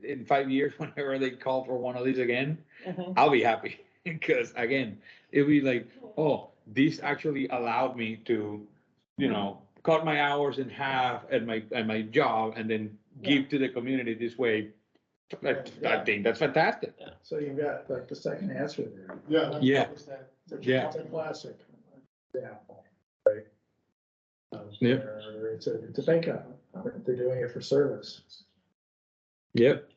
in 5 years, whenever they call for one of these again, Mhm. I'll be happy. Because again, it'll be like, oh, this actually allowed me to, cut my hours in half at my job and then give to the community this way. I think that's fantastic. So you've got like the second answer there. Yeah. Yeah. Yeah. It's a classic example, right? Yeah. Where it's a bank account, they're doing it for service. Yep.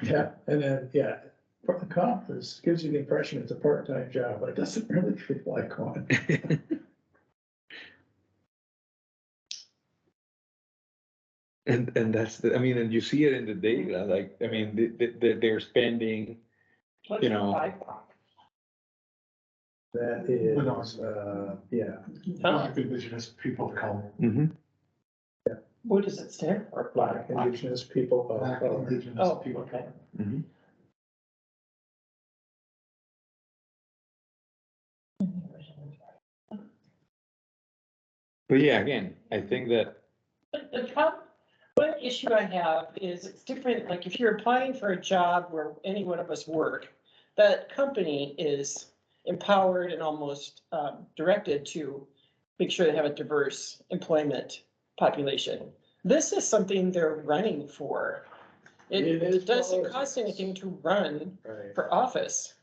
Yeah, and then, the comp gives you the impression it's a part-time job, but it doesn't really feel like one. And that's I mean, and you see it in the data, like, I mean, they're spending, What's You the know. BIPOC? That is, yeah. Black indigenous people of color. What does it stand for? Black indigenous people of Black color. indigenous Oh, people of okay. color. But yeah, again, I think that, But the problem, one issue I have is it's different, like if you're applying for a job where any one of us work, that company is empowered and almost directed to make sure they have a diverse employment population. This is something they're running for. It doesn't cost anything to run Right. for office.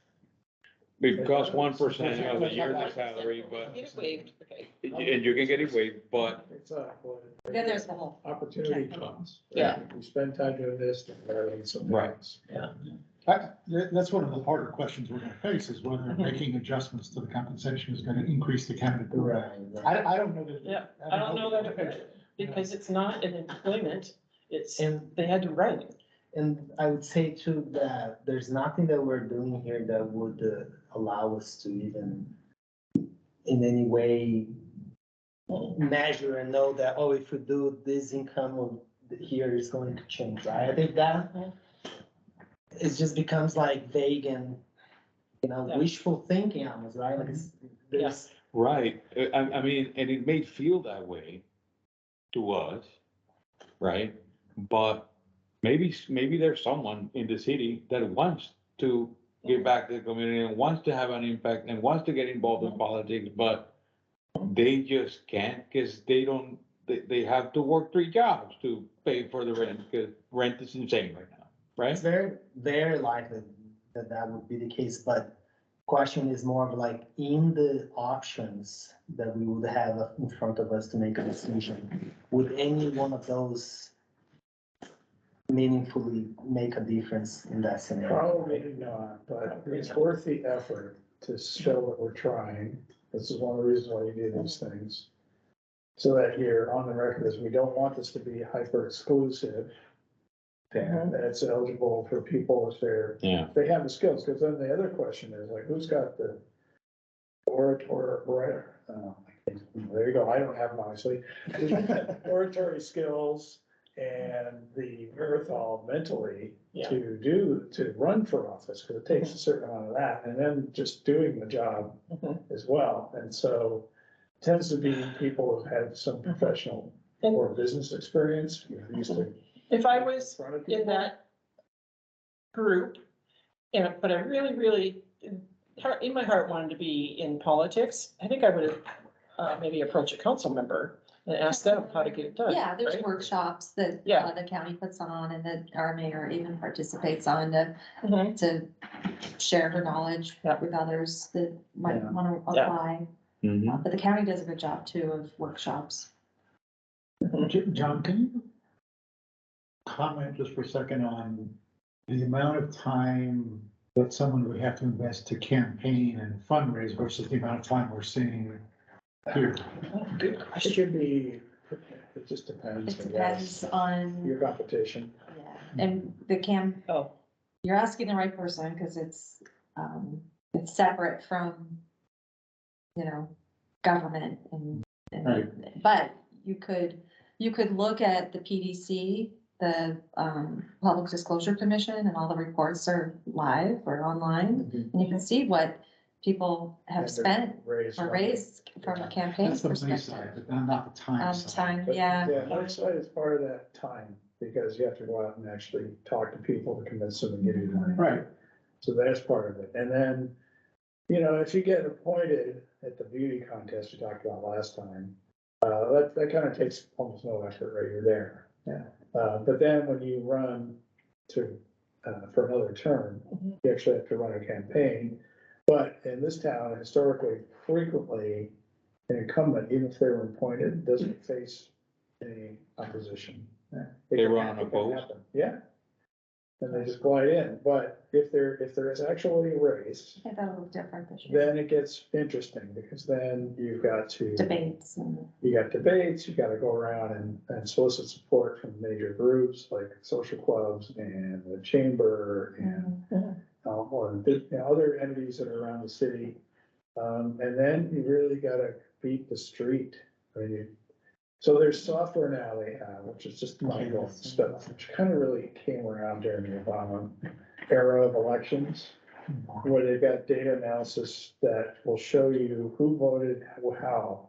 it costs 1% of the yearly salary, but, Get it waived, okay. and you can get it waived, but, It's well, Then there's the whole, opportunity comes. right? Yeah. If you spend time doing this, then there is something Right. else. That's one of the harder questions we're gonna face, is whether making adjustments to the compensation is gonna increase the candidate pool. Right. I don't know that. Yeah, I don't know that, because it's not an employment, it's, And, they had to run. and I would say too, that there's nothing that we're doing here that would allow us to even in any way measure and know that, oh, if we do this income here is going to change, right? I think that it just becomes like vague and, Yeah. wishful thinking almost, right? Like there's, right, I mean, and it may feel that way to us, right? But maybe there's someone in the city that wants to give back to the community and wants to have an impact and wants to get involved in politics, but they just can't, because they have to work 3 jobs to pay for the rent, because rent is insane right now, it's right? very, very likely that that would be the case, but question is more of like in the options that we would have in front of us to make a decision, would any one of those meaningfully make a difference in that scenario? Probably not, but it's worth the effort to show that we're trying. This is one of the reasons why you do these things. So that you're on the record as we don't want this to be hyper exclusive. And that it's eligible for people if Yeah. they have the skills, because then the other question is like, who's got the oratory, there you go, I don't have them, obviously. Oratory skills and the wherewithal mentally Yeah. to run for office, because it takes a certain amount of that, and then just doing the job as well. And so tends to be people who've had some professional or business experience, used to. If I was front of in people. that group, but I really, really in my heart wanted to be in politics, I think I would have, maybe approached a council member and asked them how to get it done. Yeah, there's right? workshops that Yeah. the county puts on and that our mayor even participates on to, Mhm. to share her knowledge Yeah. with others that might Yeah. wanna Yeah. apply. Mhm. But the county does a good job too of workshops. John, can you comment just for a second on the amount of time that someone would have to invest to campaign and fundraise versus the amount of time we're seeing here? Good It question. should be, it just depends. It I depends guess. on, Your competition. yeah, and the Oh, you're asking the right person, cause it's separate from, you know, government but you could look at the PDC, the, Public Disclosure Commission, and all the reports are live or online, and you can see what people have And they're spent raised or money. raised from a campaign That's the money perspective. side, but not the time side. Time, But, yeah. Yeah, money side is part of that time, because you have to go out and actually talk to people to convince them to give you money. Right. So that's part of it. And then, you know, if you get appointed at the beauty contest you talked about last time, that kind of takes almost no effort, right? You're there. Yeah. But then when you run to, for another term, Mhm. you actually have to run a campaign. But in this town, historically, frequently, an incumbent, even if they were appointed, doesn't face any opposition. Yeah. It They can run happen, it can unopposed? happen. Yeah. And they just glide in, but if there is actually a race, I think that'll look different this year. then it gets interesting, because then you've got to. Debates and, You got debates, you gotta go around and solicit support from major groups like social clubs and the chamber and other entities that are around the city. And then you really gotta beat the street. I mean, so there's software now they have, which is just mind-blowing stuff, which kind of really came around during the Obama era of elections, where they've got data analysis that will show you who voted how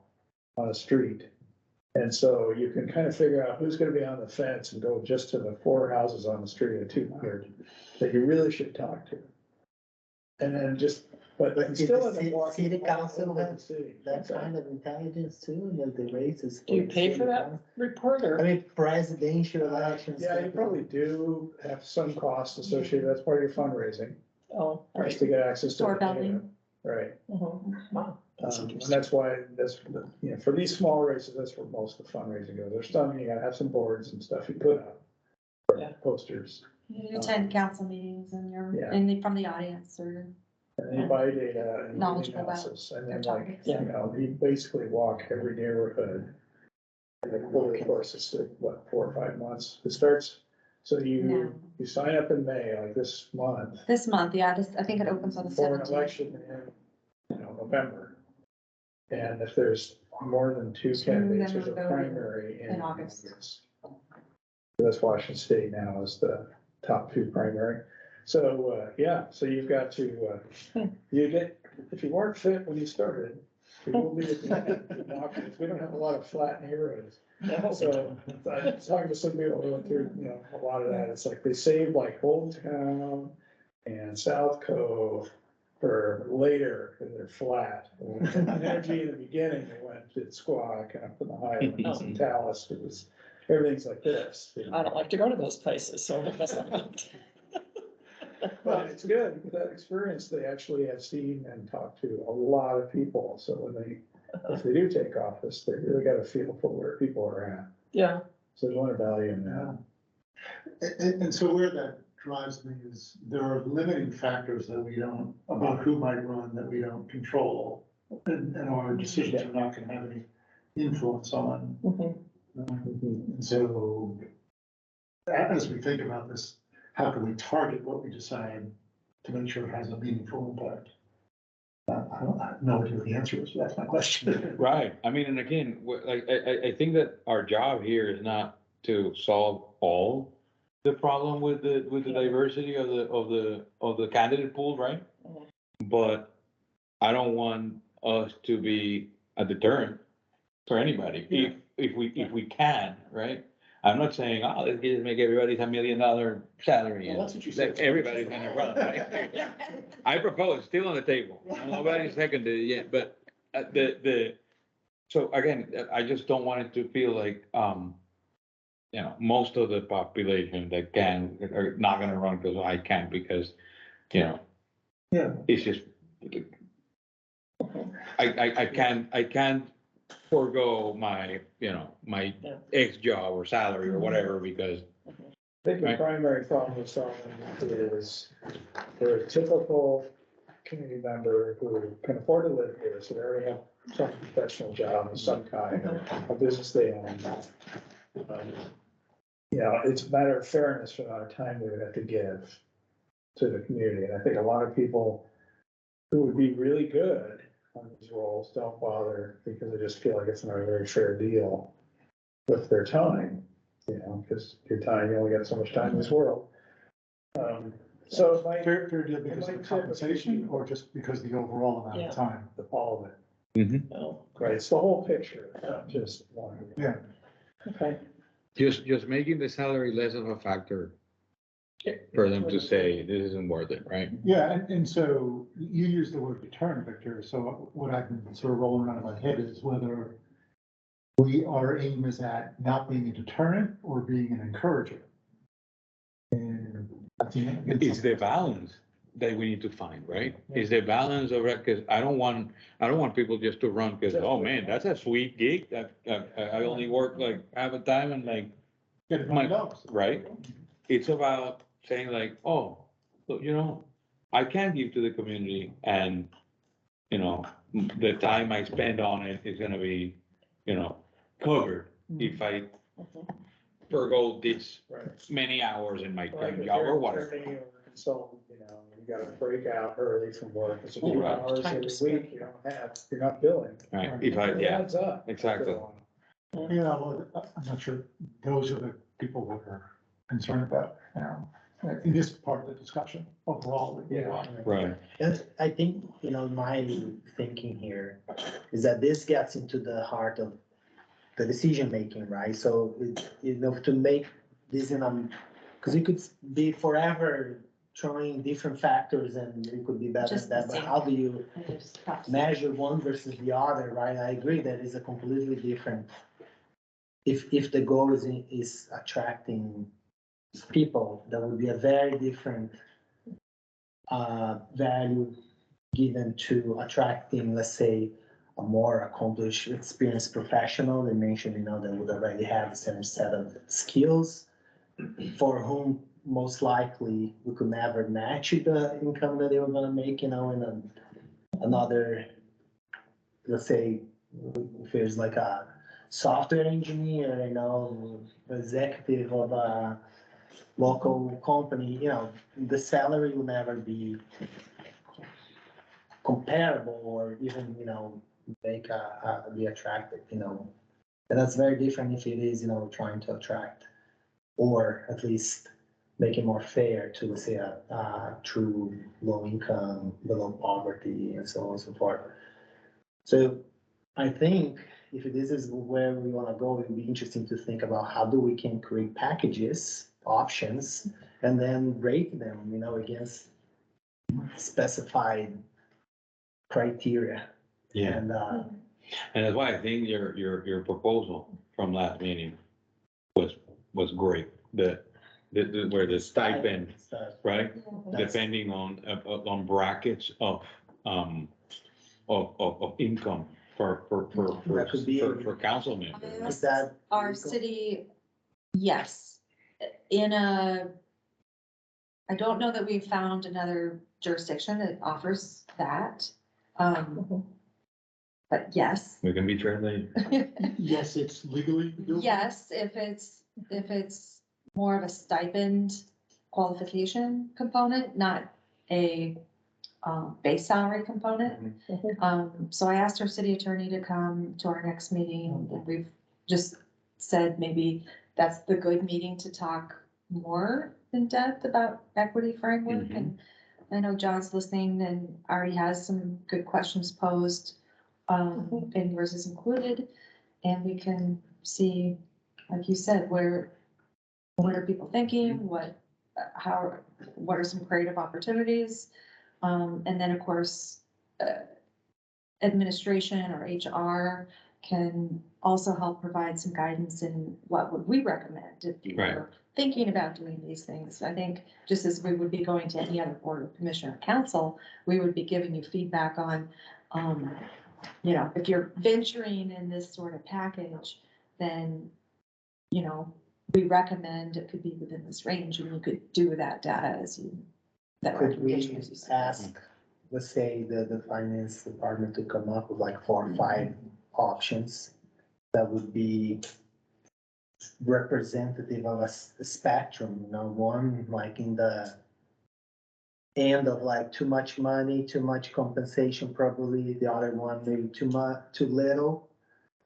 on a street. And so you can kind of figure out who's gonna be on the fence and go just to the 4 houses on the street of 200 that you really should talk to. And then just, but But you if still the end up walking. city all council over the has city. that kind of intelligence too, that the races. do you the pay for city that council. report I or? mean, presidential elections. Yeah, you probably do have some costs associated, that's part of your fundraising, Oh, is to get access to Store the data. building. Right, mhm. Wow. That's and interesting. that's why, you know, for these small races, that's where most of the fundraising goes. There's some, you gotta have some boards and stuff you put up. Yeah. Posters, you attend council meetings and you're, Yeah. from the audience or. and you buy data and you do Knowledgeable about analysis, and then their like, topics. you know, you basically walk every neighborhood. And over the course of, what, 4 or 5 months, it starts, so No. you sign up in May, like this month, This month, yeah, I think it opens on the for an 17th. election in, November. And if there's more than 2 Two, candidates, then there's a we'll go primary in in August. August. That's Washington State now is the top 2 primary. So, yeah, so you've got to, if you weren't fit when you started, you will be at the end. We don't have a lot of flat neighborhoods. So I was talking to some people who went through, a lot of that. It's like they saved like Old Town and South Cove for later because they're flat. Energy in the beginning, they went to Squaw, kind of from the Highlands and Tallis. Everything's like this. I don't like to go to those places, so that's not. But it's good because that experience, they actually have seen and talked to a lot of people. So if they do take office, they really got a feel for where people are at. Yeah, So there's a lot of value in that. And so where that drives me is there are limiting factors that we don't, about who might run, that we don't control. And our decisions are not gonna have any influence on. mhm. And so as we think about this, how can we target what we decide to make sure it has a meaningful impact? I don't know what the answer is, but that's my question. Right, I mean, and again, I think that our job here is not to solve all the problem with the diversity of the candidate pool, right? Mhm. But I don't want us to be a deterrent for anybody, if we can, right? I'm not saying, oh, let's just make everybody $1 million salary. Well, that's what you said. Like, everybody's gonna run, right? I propose, still on the table. Nobody seconded it yet, but so again, I just don't want it to feel like, most of the population that can, are not gonna run because I can't because, Yeah. it's just, I can't forego my, my Yeah. X job or salary or whatever because, I think the Right. primary thought with selling is for a typical community member who can afford to live here, so they already have some professional job of some kind, or a business they own. It's a matter of fairness for the amount of time we would have to give to the community, and I think a lot of people who would be really good on these roles don't bother because they just feel like it's not a very fair deal with their time, because your time, you only got so much time in this world. So it might, Fair deal because of the compensation or just because of the overall amount Yeah. of time? all of it, Oh, right? It's the whole picture, not just one. Yeah. okay. just making the salary less of a factor for them to say, this isn't worth it, right? Yeah, and so you use the word deterrent, Victor, so what I've been sort of rolling around in my head is whether our aim is at not being a deterrent or being an encourager. And I think It's the balance that we need to find, right? It's the balance of it, because I don't want people just to run because, oh man, that's a sweet gig that, I only work like half a time and like, Get it right up. right? It's about saying like, oh, look, I can give to the community and, the time I spend on it is gonna be, covered if I forgo this Right. many hours in my Like current if job you're or an whatever. attorney or a consultant, you gotta break out early from work, it's a few Right. hours Time to every spend. week, you're not billing. Right, if I, It yeah, adds up. exactly. Yeah, well, I'm not sure those are the people that are concerned about, in this part of the discussion overall. Yeah. Right. And I think, my thinking here is that this gets into the heart of the decision making, right? So, to make this because you could be forever trying different factors and it could be better Just than the that, but same. how do you There's tough. measure one versus the other, right? I agree that is a completely different. If the goal is attracting people, that would be a very different value given to attracting, let's say, a more accomplished, experienced professional. They mentioned, they would already have a certain set of skills for whom most likely we could never match the income that they were gonna make, in another, let's say, if there's like a software engineer, executive of a local company, the salary will never be comparable or even, make be attractive, And that's very different if it is, trying to attract or at least make it more fair to, let's say, a true low income, below poverty and so on and so forth. So I think if this is where we want to go, it would be interesting to think about how do we can create packages, options, and then rate them, against specified criteria. Yeah, And, and that's why I think your proposal from last meeting was great. Where the stipend, right? Depending on brackets of income That could be- for council members. Is that? Our city, yes, I don't know that we've found another jurisdiction that offers that. But yes. We can be fairly, Yes, it's legally. doable. Yes, if it's more of a stipend qualification component, not a base salary component. So I asked our city attorney to come to our next meeting, and we've just said maybe that's the good meeting to talk more in depth about equity framework. And I know John's listening and already has some good questions posed, and yours is included, and we can see like you said, what are people thinking? What are some creative opportunities? And then, of course, administration or HR can also help provide some guidance in what would we recommend if you Right. were thinking about doing these things. I think just as we would be going to any other board of commissioner or council, we would be giving you feedback on, you know, if you're venturing in this sort of package, then, you know, we recommend it could be within this range and you could do that data as you, that Could we recommendation as you submit. ask, let's say, the finance department to come up with like 4 or 5 options that would be representative of a spectrum, you know, one like in the end of like too much money, too much compensation probably, the other one maybe too little,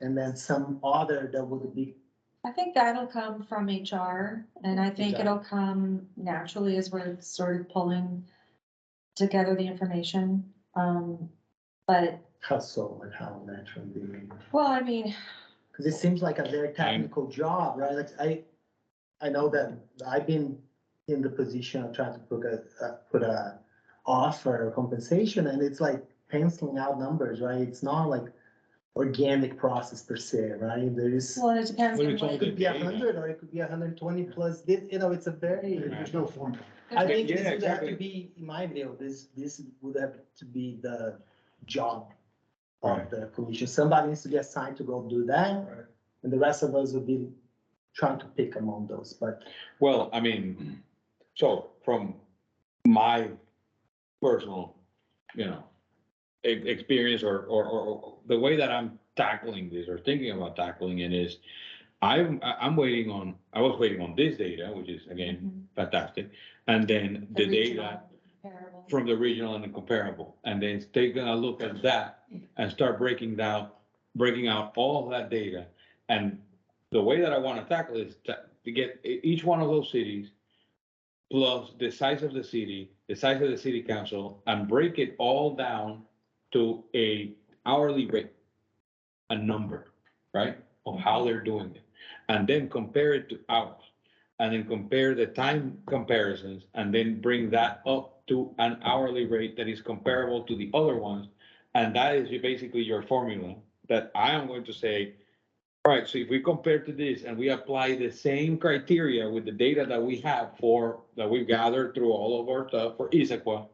and then some other that would be. I think that'll come from HR, and I think HR. it'll come naturally as we're sort of pulling together the information. But, How so, and how naturally do you? well, I mean, Because it seems like a very technical job, right? Like I know that I've been in the position of trying to put a offer or compensation, and it's like penciling out numbers, right? It's not like organic process per se, right? There is, well, it depends Well, on it's what. all it could be 100 or it could be 120 plus this, you know, it's a very. There's no formula. I think Yeah, this would have to exactly. be, in my view, this would have to be the job of Right. the commission. Somebody needs to get assigned to go do that, Right. and the rest of us would be trying to pick among those, but. Well, I mean, so from my personal, you know, experience or the way that I'm tackling this or thinking about tackling it is I was waiting on this data, which is again, fantastic. And then the regional, data comparable. from the regional and the comparable, and then taking a look at that and start breaking out all of that data. And the way that I want to tackle is to get each one of those cities plus the size of the city, the size of the city council, and break it all down to a hourly rate, a number, right? Of how they're doing it. And then compare it to ours. And then compare the time comparisons and then bring that up to an hourly rate that is comparable to the other ones. And that is basically your formula that I am going to say, all right, so if we compare to this and we apply the same criteria with the data that we have that we've gathered through all of our stuff for Issaquah,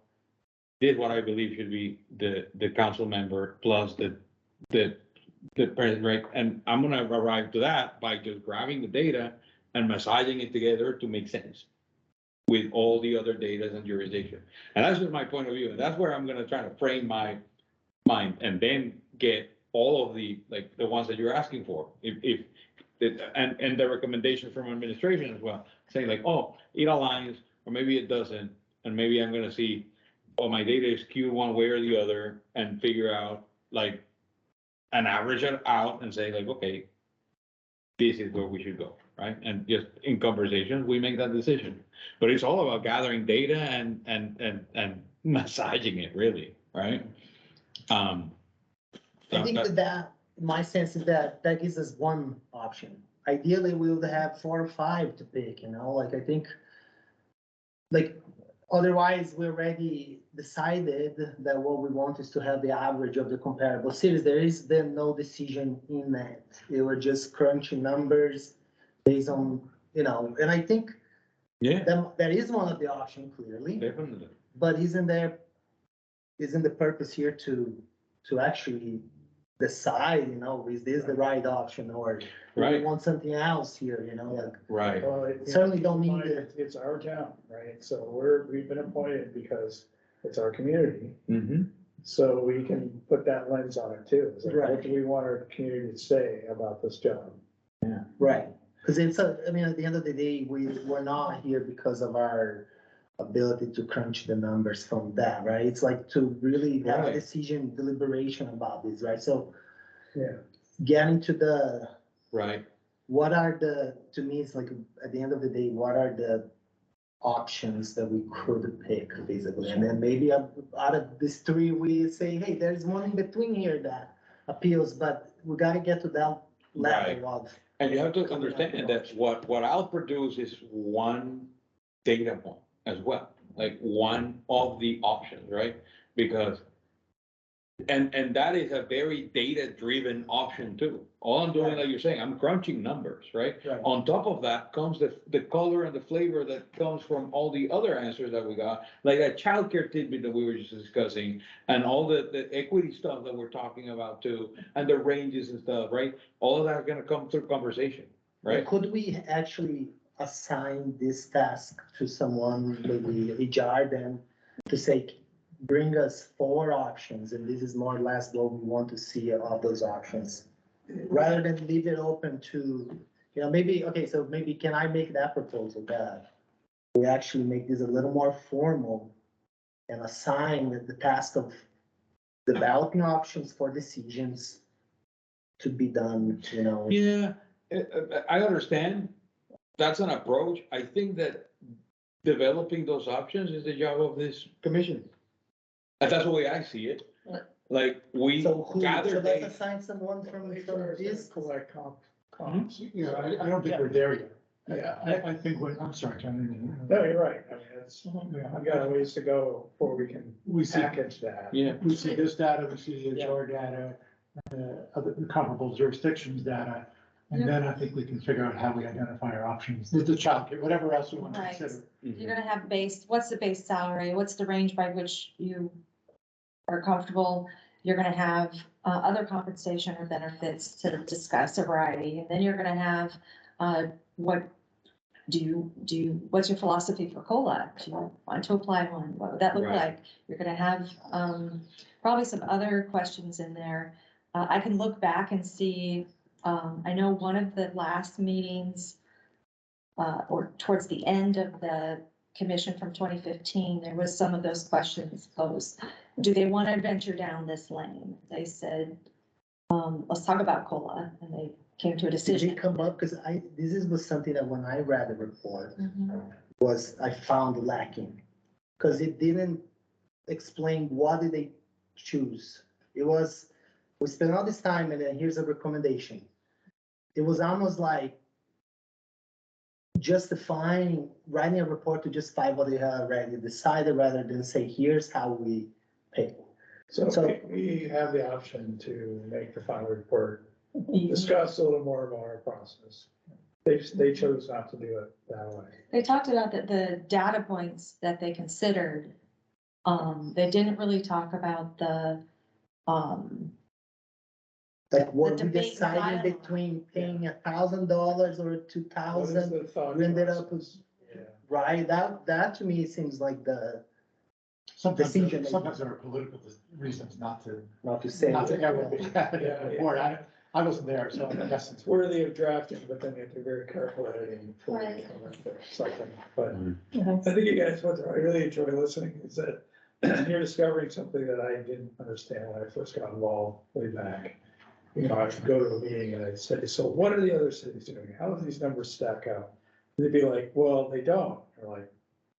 this is what I believe should be the council member plus the president rate. And I'm gonna arrive to that by just grabbing the data and massaging it together to make sense with all the other data and jurisdiction. And that's just my point of view. And that's where I'm gonna try to frame my mind and then get all of the, like, the ones that you're asking for. And the recommendation from administration as well, saying like, oh, it aligns, or maybe it doesn't. And maybe I'm gonna see, oh, my data is skewed one way or the other and figure out like an average it out and say like, okay, this is where we should go, right? And just in conversations, we make that decision. But it's all about gathering data and massaging it really, right? I think with that, my sense is that gives us one option. Ideally, we would have 4 or 5 to pick, you know, like I think, like, otherwise we already decided that what we want is to have the average of the comparable cities. There is then no decision in that. They were just crunching numbers based on, you know, and I think Yeah, that is one of the options clearly, definitely. but isn't the purpose here to actually decide, you know, is this the right option or do we Right. want something else here, you know, like. Right. Well, Certainly don't need It's our town, right? So we've been appointed because it's our community. Mm-hmm. So we can put that lens on it too. It's like, Right. what do we want our community to say about this job? Right, because I mean, at the end of the day, we're not here because of our ability to crunch the numbers from that, right? It's like to really have a Right. decision, deliberation about this, right? So Yeah. getting to the, Right. to me, it's like, at the end of the day, what are the options that we could pick, basically? And then maybe out of these 3, we say, hey, there's one in between here that appeals, but we gotta get to that level of And you have to understand that what I'll produce is one data point as well, like one of the options, right? Because, and that is a very data-driven option too. All I'm doing, like you're saying, I'm crunching numbers, right? Right. On top of that comes the color and the flavor that comes from all the other answers that we got, like that childcare tidbit that we were just discussing, and all the equity stuff that we're talking about too, and the ranges and stuff, right? All of that's gonna come through conversation, right? Could we actually assign this task to someone, maybe HR then, to say, bring us 4 options, and this is more or less what we want to see of those options? Rather than leave it open to, maybe, okay, so maybe can I make that proposal that we actually make this a little more formal and assign the task of developing options for decisions to be done, Yeah, I understand. That's an approach. I think that developing those options is the job of this commission. And that's the way I see it. Like, we So who, gather so let's data. assign someone from this. Collect comps. Yeah, I don't think we're there yet. Yeah, I think what, I'm sorry, John. no, you're right. I mean, it's, Yeah, I've got a ways to go before we can We see, package that. Yeah, we see this data, we see the HR data, other comparable jurisdictions data. And then I think we can figure out how we identify our options, the childcare, whatever else we want to Right. consider. You're gonna have what's the base salary? What's the range by which you are comfortable? You're gonna have other compensation or benefits to discuss a variety, and then you're gonna have what what's your philosophy for COLA? Do you want to apply one? What would that look Right. like? You're gonna have probably some other questions in there. I can look back and see, I know one of the last meetings or towards the end of the commission from 2015, there was some of those questions posed. Do they want to venture down this lane? They said, let's talk about COLA, and they came to a Did decision. it come up? Because was something that when I read the report, Mhm. I found lacking. Because it didn't explain what did they choose. It was, we spent all this time and then here's a recommendation. It was almost like justifying, writing a report to justify what they had already decided rather than say, here's how we pay. So So- we have the option to make the final report, discuss a little more about our process. They chose not to do it that way. They talked about the data points that they considered. They didn't really talk about the, Like what The we debate decided dialogue. between paying $1,000 or What is 2,000, the thought we ended up process? Yeah. right? That to me seems like Sometimes, Decision sometimes there are political reasons not to say. ever be. Yeah. Report. I wasn't there, so I guess It's worthy of drafting, but then you have to be very careful editing before you Right. come up with something. But Mm. I think you guys, what I really enjoy listening is that you're discovering something that I didn't understand when I first got involved way back. You know, I would go to a meeting and I'd say, so what are the other cities doing? How do these numbers stack up? And they'd be like, well, they don't. You're like,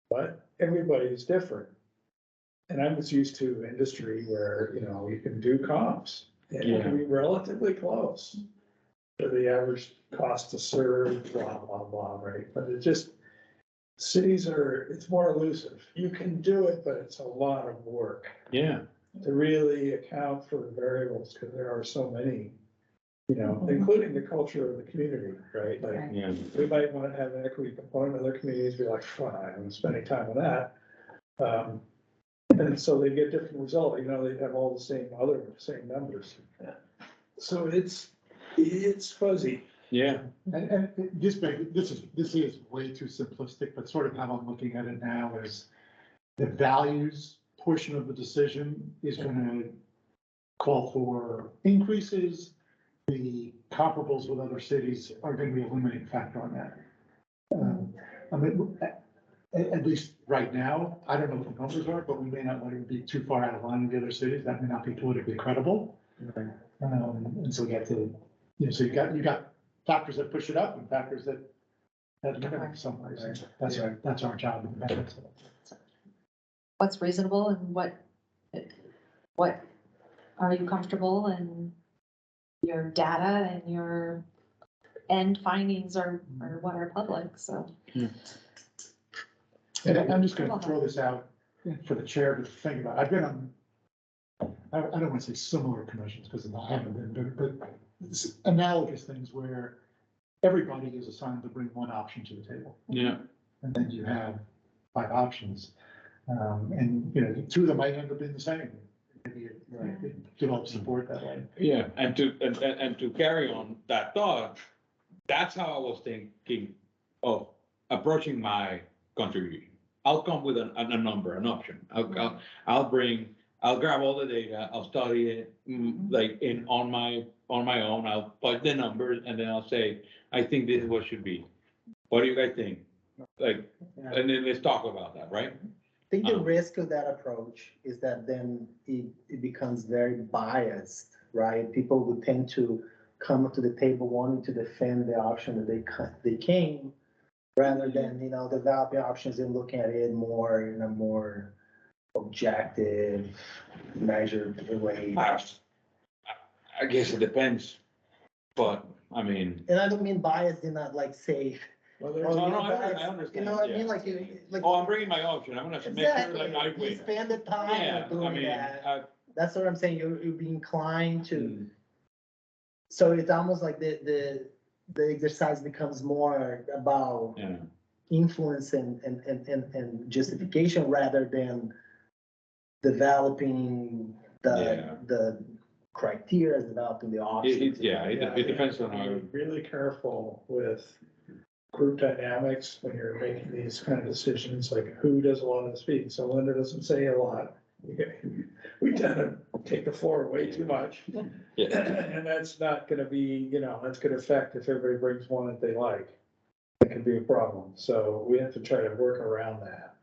what? Everybody's different. And I was used to industry where, you know, you can do comps and it can be relatively close for the average cost to serve, blah, blah, blah, right? But it just, cities it's more elusive. You can do it, but it's a lot of work Yeah, to really account for the variables, because there are so many, you know, including the culture of the community, right? Like, Right. yeah. we might want to have an equity component, other communities be like, fine, I'm spending time on that. And so they get different results, you know, they have all the same numbers. So it's fuzzy. Yeah, And this is way too simplistic, but sort of how I'm looking at it now is the values portion of the decision is gonna call for increases. The comparables with other cities are gonna be a limiting factor on that. I mean, at least right now, I don't know what the numbers are, but we may not want to be too far out of line with the other cities. That may not be politically credible. And so we have to, so you got factors that push it up and factors that limit it in some ways. That's our job. What's reasonable and what are you comfortable and your data and your end findings are what are public, so. And I'm just gonna throw this out for the chair to think about. I've been on, I don't wanna say similar commissions, because I haven't been, but it's analogous things where everybody is assigned to bring one option to the table. Yeah, And then you have 5 options. And, you know, 2 of them might end up being the same. Maybe it develops support that way. yeah, and to carry on that thought, that's how I was thinking of approaching my contribution. I'll come with a number, an option. I'll grab all the data, I'll study it, like on my own, I'll put the numbers, and then I'll say, I think this is what should be. What do you guys think? Like, and then let's talk about that, right? I think the risk of that approach is that then it becomes very biased, right? People would tend to come to the table wanting to defend the option that they came, rather than, you know, developing options and looking at it more in a more objective, measured way. I guess it depends, but I mean. And I don't mean biased in that, like, say, Well, oh, there's, No, you're no, I biased. understand, You know what I yeah. mean? Like, Oh, I'm bringing my option, I'm gonna make sure like I exactly, you win. spend the time Yeah, I doing mean, that. That's what I'm saying, you'll be inclined to. mm, So it's almost like the exercise becomes more about yeah, influence and justification rather than developing Yeah. the criteria, developing the options. it depends on how. Be really careful with group dynamics when you're making these kind of decisions, like who does a lot of the speaking. So Linda doesn't say a lot. We tend to take the floor way too much. Yeah. And that's not gonna be, you know, that's gonna affect if everybody brings one that they like. That could be a problem. So we have to try to work around that.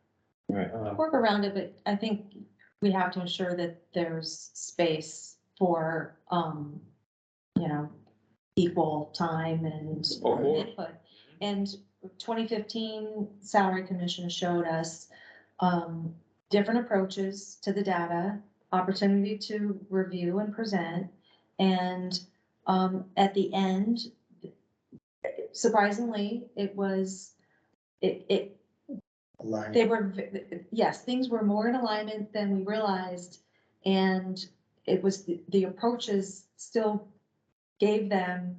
Right. Work around it, but I think we have to ensure that there's space for, you know, equal time and Of course. input. And 2015 Salary Commission showed us, different approaches to the data, opportunity to review and present. And, at the end, surprisingly, Aligned. they were, yes, things were more in alignment than we realized. And it was, the approaches still gave them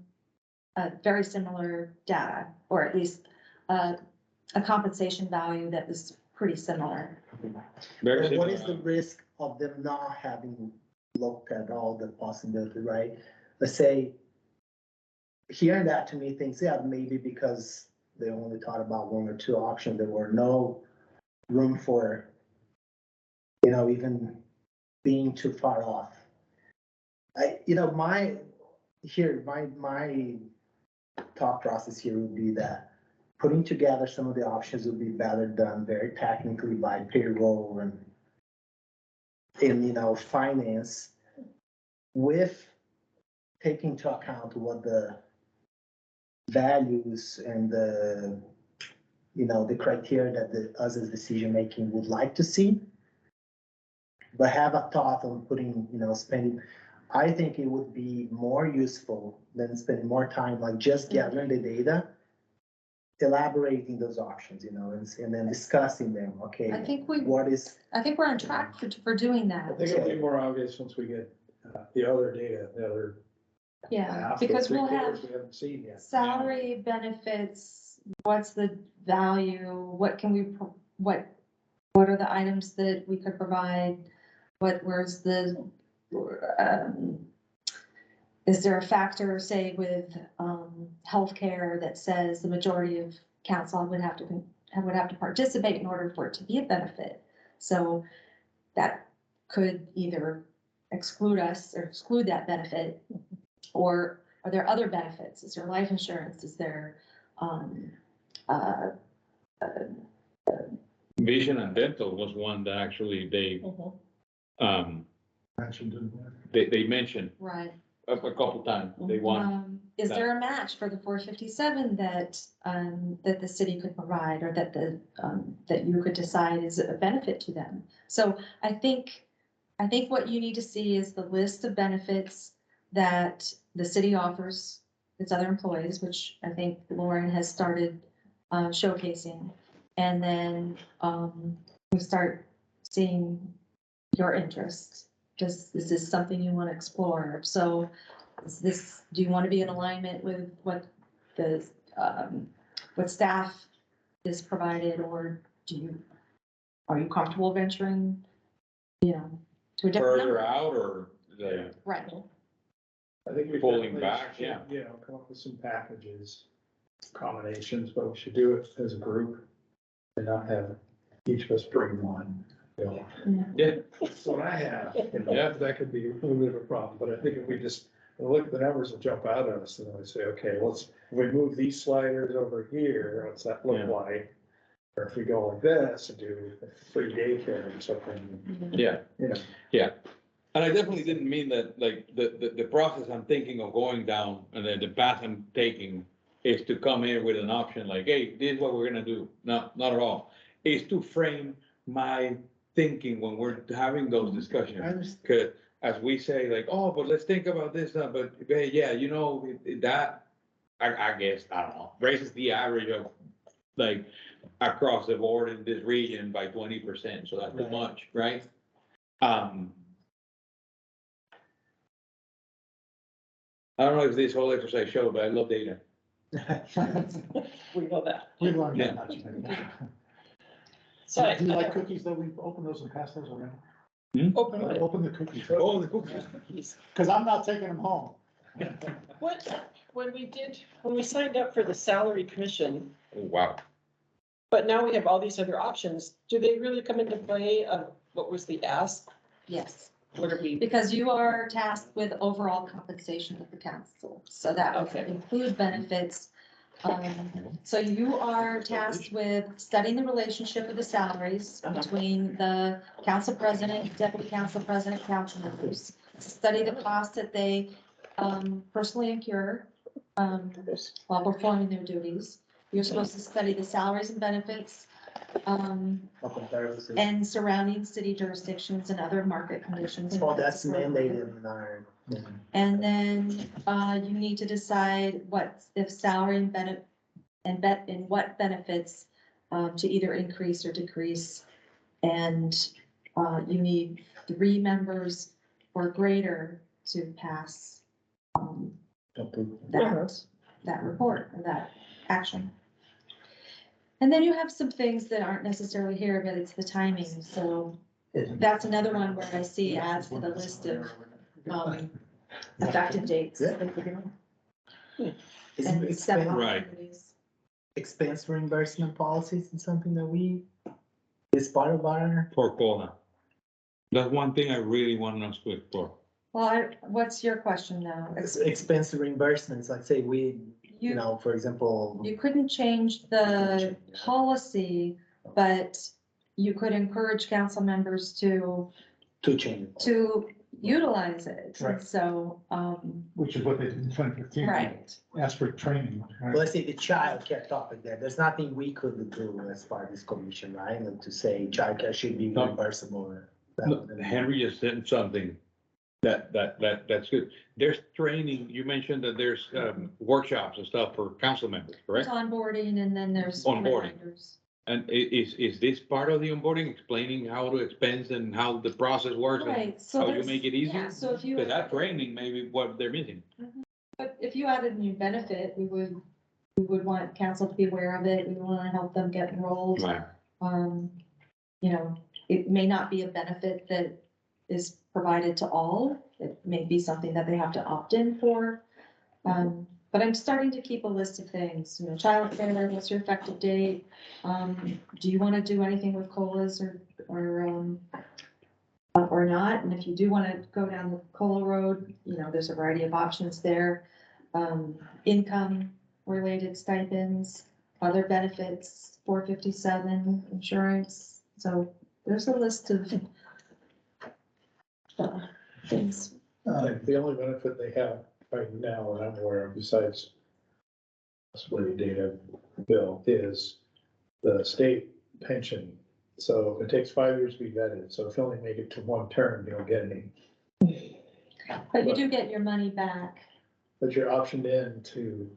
a very similar data, or at least a compensation value that was pretty similar. Very But what is similar. the risk of them not having looked at all the possibility, right? Let's say, hearing that to me thinks, yeah, maybe because they only thought about 1 or 2 options, there were no room for, you know, even being too far off. My thought process here would be that putting together some of the options would be better done very technically by payroll and finance, with taking into account what the values and the criteria that us as decision making would like to see. But have a thought on putting, spending. I think it would be more useful than spending more time like just gathering the data, elaborating those options, and then discussing them. Okay, I think we're on track for doing I that. think it'll be more obvious once we get the other data, the other. Yeah, half, because we'll 3/4 have We haven't seen yet. salary, benefits, what's the value, what can we, what are the items that we could provide? Where's the, is there a factor, say, with, healthcare that says the majority of council would have to participate in order for it to be a benefit? So that could either exclude us or exclude that benefit, or are there other benefits? Is there life insurance? Is there, Vision and dental was one that actually they Mentioned in they mentioned right? a couple times. They want. Is there a match for the 457 that the city could provide, or that that you could decide is a benefit to them? So I think what you need to see is the list of benefits that the city offers its other employees, which I think Lauren has started showcasing. And then we start seeing your interests. Is this something you want to explore? So do you want to be in alignment with what what staff is provided, or are you comfortable venturing, to a different Further number? out or the Right. I think we Pulling definitely back, should, yeah. come up with some packages, combinations, but we should do it as a group and not have each of us bring one. Yeah. That's what I have. Yeah. That could be a little bit of a problem, but I think if we just look at the numbers that jump out at us and then we say, okay, if we move these sliders over here, what's that look Yeah. like? Or if we go like this and do a free daycare or something, Yeah. Yeah. And I definitely didn't mean that, like, the process I'm thinking of going down and then the path I'm taking is to come here with an option like, hey, this is what we're gonna do. No, not at all. It's to frame my thinking when we're having those discussions. Cause as we say, like, oh, but let's think about this, but yeah, that, I guess, I don't know, raises the average of, like, across the board in this region by 20%, so that's too Right. much, right? I don't know if this whole exercise showed, but I love data. We know that. We learned Yeah. that much. So Do you like cookies though? We've opened those and passed those around. open it. Open the cookies. Oh, the cookies. Cause I'm not taking them home. When we signed up for the salary commission, Oh, wow. but now we have all these other options, do they really come into play? What was the ask? Yes, What are we? because you are tasked with overall compensation of the council, so that would Okay. include benefits. So you are tasked with studying the relationship of the salaries between the council president, deputy council president, council members. Study the costs that they personally incur while performing their duties. You're supposed to study the salaries and benefits and surrounding city jurisdictions and other market conditions. Well, that's mandated in our. And then, you need to decide if salary and and what benefits, to either increase or decrease. And, you need 3 members or greater to pass, that report or that action. And then you have some things that aren't necessarily here, but it's the timing, so that's another one where I see adds to the list of, effective dates. And step Right. opportunities. Expense reimbursement policies is something that is part of our. For COLA. That's one thing I really want us to explore. Well, what's your question now? Expense reimbursements, like say for example. You couldn't change the policy, but you could encourage council members to Change. to utilize it. Right. So, Which is what they did in 2015. right. Ask for training. right? Well, let's say the child care topic there, there's nothing we could do as part of this commission, right? Like to say childcare should be No. reimbursable. Henry just said something that's good. There's training, you mentioned that there's workshops and stuff for council members, It's correct? onboarding and then there's. Onboarding. reminders. And is this part of the onboarding, explaining how to expense and how the process works? And Right, so how you there's- make it easier? yeah, so if you. Because that training may be what they're missing. But if you added a new benefit, we would want council to be aware of it. We want to help them get enrolled. Right. It may not be a benefit that is provided to all. It may be something that they have to opt in for. But I'm starting to keep a list of things, childcare, what's your effective date? Do you want to do anything with COLAs or not? And if you do want to go down the COLA road, there's a variety of options there. Income related stipends, other benefits, 457, insurance. So there's a list of things. The only benefit they have right now that I'm aware of, besides possibly data bill, is the state pension. So it takes 5 years to be vetted, so if you only make it to 1 term, you don't get any. But you do get your money back but you're optioned in to,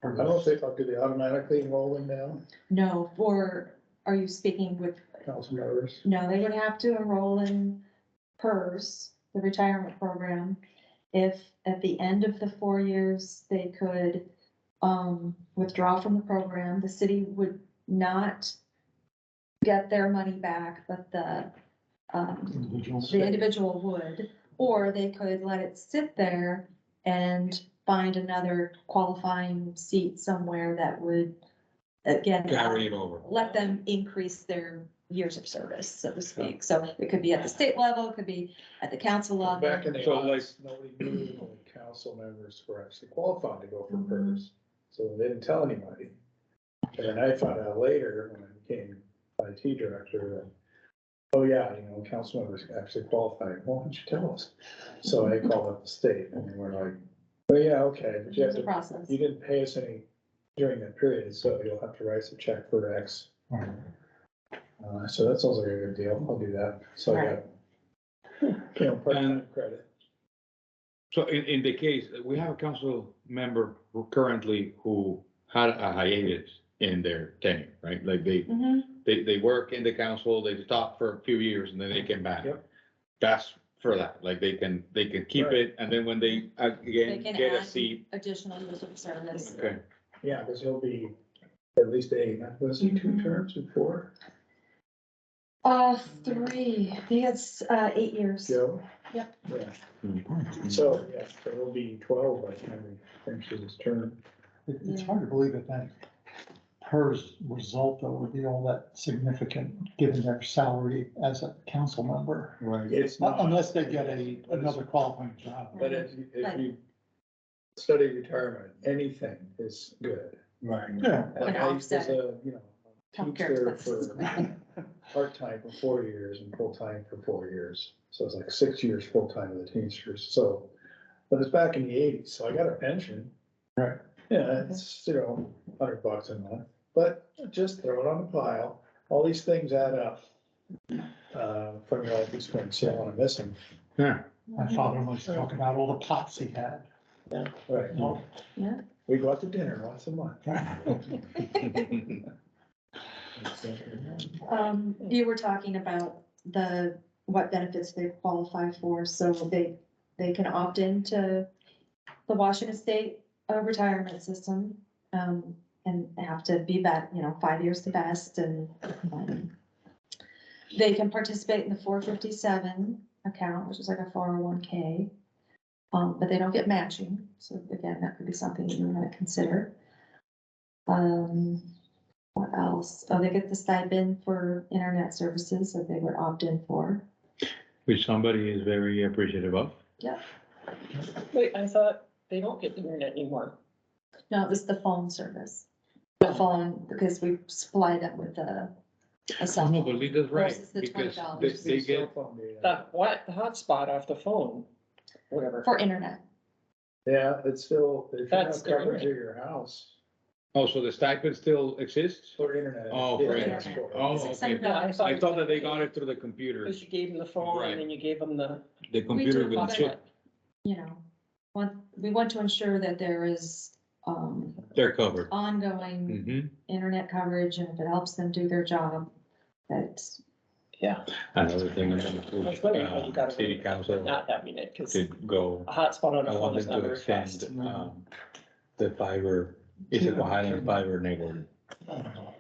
I don't know if do they automatically enroll in now, No, are you speaking with, council members? no, they would have to enroll in PERS, the retirement program. If at the end of the 4 years, they could, withdraw from the program, the city would not get their money back, but the individual would, or they could let it sit there and find another qualifying seat somewhere that would, again, Carry it over. let them increase their years of service, so to speak. So it could be at the state level, it could be at the council level. Back in the So, like- aughts, nobody knew when council members were actually qualified to go for Mhm. PERS, so they didn't tell anybody. And then I found out later, when I became IT director, that, oh yeah, council members actually qualified, well, why didn't you tell us? So I called up the state, and they were like, oh yeah, okay, but you have It's a to, process. you didn't pay us any during that period, so you'll have to write us a check for X. So that sounds like a good deal, I'll do that, so I got, part-time credit. So in the case, we have a council member who currently who had a hiatus in their tenure, right? Like Mhm. they work in the council, they stop for a few years and then they came back. Yep. That's for that, like they can keep Right. it, and then when they They again can get a add seat. additional years of service. Okay, Yeah, because he'll be at least 8, was he 2 Mhm. terms or 4? 3, I think it's, 8 years. Joe? Yep. Yeah, Mhm. so, yeah, so he'll be 12 by the time he finishes his term. It's hard to believe that PERS result though would be all that significant, given their salary as a council member. Right. It's not. Unless they get another qualifying job. But if you study retirement, anything is good. Right. Yeah. Like I was offset a, Healthcare teacher expenses. for part-time for 4 years and full-time for 4 years. So it's like 6 years full-time with the teachers, so, but it's back in the 80s, so I got a pension. Right. Yeah, it's, $100 a month, but just throw it on the pile, all these things add up. From your life experience, you don't wanna miss them. Yeah. My father was talking about all the pots he had. Right. Well, We go out to dinner once a month. You were talking about what benefits they qualify for, so they can opt into the Washington State retirement system, and have to be 5 years to vest, and they can participate in the 457 account, which is like a 401k. But they don't get matching, so again, that could be something you want to consider. What else? Oh, they get the stipend for internet services that they would opt in for. Which somebody is very appreciative of. Wait, I thought they don't get the internet anymore. No, it was the phone service. The phone, because we supplied them with a cell Oh, no, phone. but Linda's right, Versus the because $20. they get, The hotspot off the phone, whatever. For internet. Yeah, it's still, if you That's have their coverage of internet. your house oh, so the stipend still exists? for internet. Oh, it for is internet. for it. Oh, It's okay. $600. I thought that they got it through the computer. Because you gave them the phone Right. and then you gave them the The computer do will that. chip, We want to ensure that there is, they're covered. ongoing Mm-hmm. internet coverage, and if it helps them do their job, that, yeah, Another thing, I'm gonna That's push, what you gotta city do. council not having it, because to go, a hotspot on I a phone want is them not to very fast. extend, the fiber, Issaquah Highlands fiber neighborhood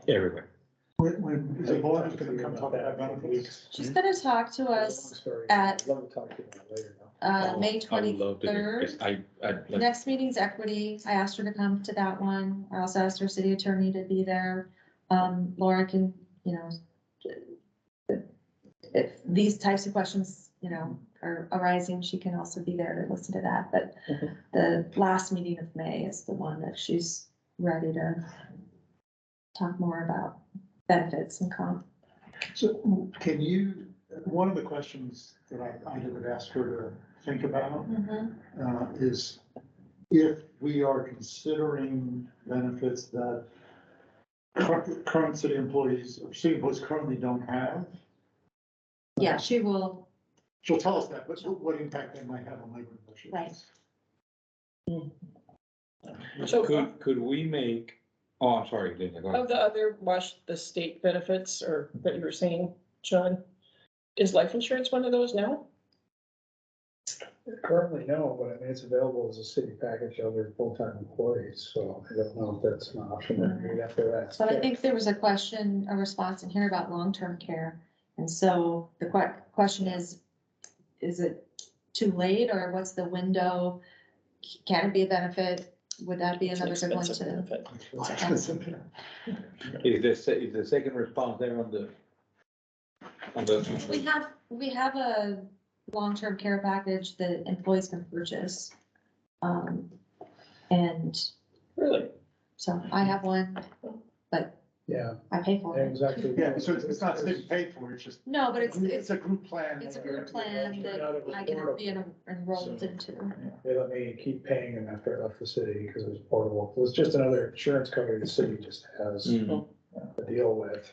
everywhere. When is the board is gonna come talk about benefits? she's gonna talk to us at, I'd love to talk to you about it later though. May I would love to do, 23rd. 'cause I, like, Next meeting's equity. I asked her to come to that one. I also asked her city attorney to be there. Laura can, if these types of questions, are arising, she can also be there to listen to that. But the last meeting of May is the one that she's ready to talk more about benefits and comp. So can you, one of the questions that I would ask her to think about is if we are considering benefits that current city employees or city employees currently don't have. Yeah, she will, She'll tell us that, but what impact that might have on labor negotiations. Right. So Could we make, oh, I'm sorry, Linda, go ahead. of the other, the state benefits or that you were saying, John, is life insurance one of those now? Currently, no, but I mean, it's available as a city package to other full-time employees, so I don't know if that's an option that we'd have to ask. But I think there was a response in here about long-term care. And so the question is it too late or what's the window? Can it be a benefit? Would that be It's an another good one expensive to? benefit. Is the second response there on the? We have a long-term care package that employees can purchase. And Really? so I have one, but Yeah, I pay for it it. was actually. Yeah, so it's not state paid for, it's just. No, but It's a group plan. it's a group plan that I can be enrolled into. They let me keep paying them after I left the city because it was portable. It was just another insurance cover the city just has Mhm. to deal with.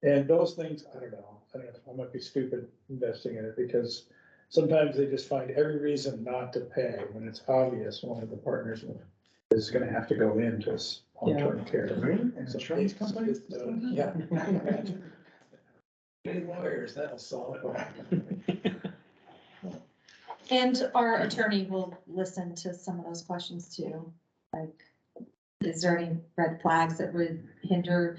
And those things, I don't know, I might be stupid investing in it because sometimes they just find every reason not to pay when it's obvious one of the partners is gonna have to go into long-term care. Really? An insurance company? Yeah. Big lawyers, that'll solve it. And our attorney will listen to some of those questions too, like, is there any red flags that would hinder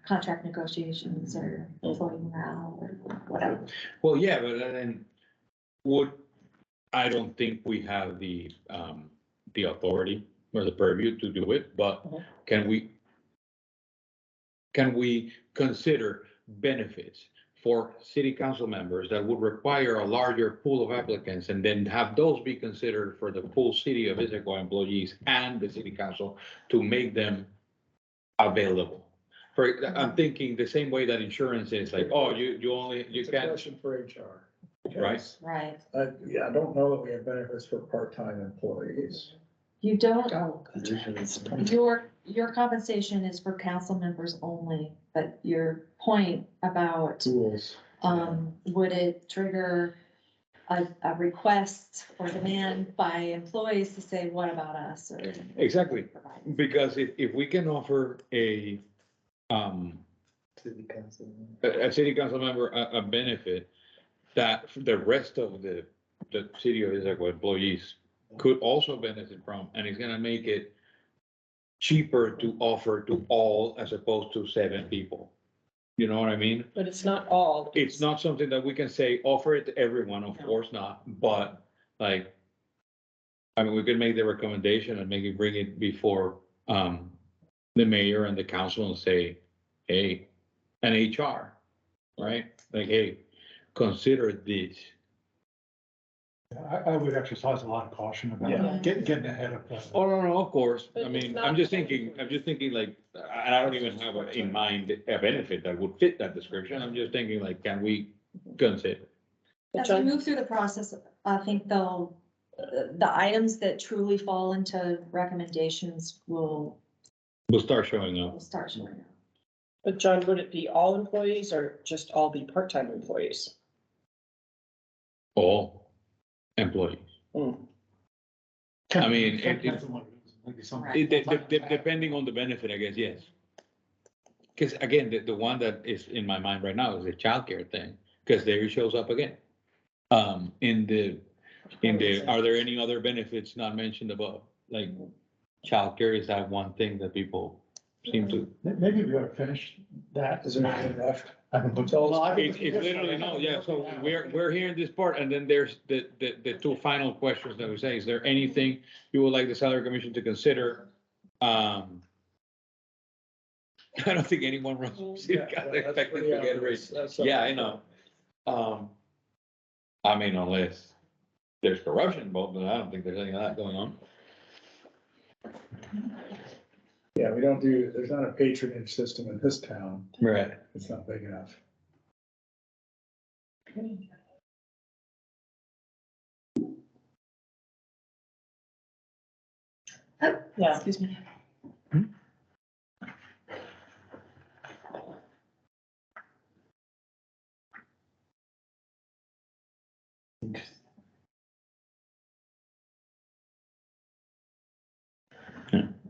contract negotiations or employee morale or whatever? Well, yeah, but then I don't think we have the authority or the purview to do it, but Mhm. can we consider benefits for city council members that would require a larger pool of applicants and then have those be considered for the full city of Issaquah employees and the city council to make them available? I'm thinking the same way that insurance is like, oh, you It's a can't, question for HR. Right. Right, Yeah, I don't know that we have benefits for part-time employees. you don't, Oh, your compensation is for council members only, but your point about, Tools. would it trigger a request or demand by employees to say, what about us? Or exactly, because if we can offer a City council. a city council member a benefit that the rest of the city of Issaquah employees could also benefit from, and it's gonna make it cheaper to offer to all as opposed to 7 people. You know what I mean? But it's not all. It's not something that we can say, offer it to everyone, of course not, but like, I mean, we could make the recommendation and maybe bring it before, the mayor and the council and say, hey, and HR, right? Like, hey, consider this. I would exercise a lot of caution Yeah. about getting ahead of that. Oh, no, of course. But I it's mean, not- I'm just thinking like, and I don't even have in mind a benefit that would fit that description. I'm just thinking like, can we consider? As we move through the process, I think the items that truly fall into recommendations will We'll start showing up. start showing up. But John, would it be all employees or just all the part-time employees? All employees. Hmm. I mean, Maybe some- Depending on the benefit, I guess, yes. Because again, the one that is in my mind right now is the childcare thing, because there it shows up again. Are there any other benefits not mentioned above? Like childcare, is that one thing that people seem to? Maybe we ought to finish that. Is there anything left? I haven't looked- Well, I haven't It's looked at this literally, one. no, yeah, so we're hearing this part, and then there's the 2 final questions that we say, is there anything you would like the salary commission to consider? I don't think anyone runs. Yeah, got that's expected pretty to get obvious. raised. That's Yeah, I know. I mean, unless there's corruption involved, but I don't think there's any of that going on. Yeah, there's not a patronage system in this town. Right. It's not big enough. Yeah. Excuse me.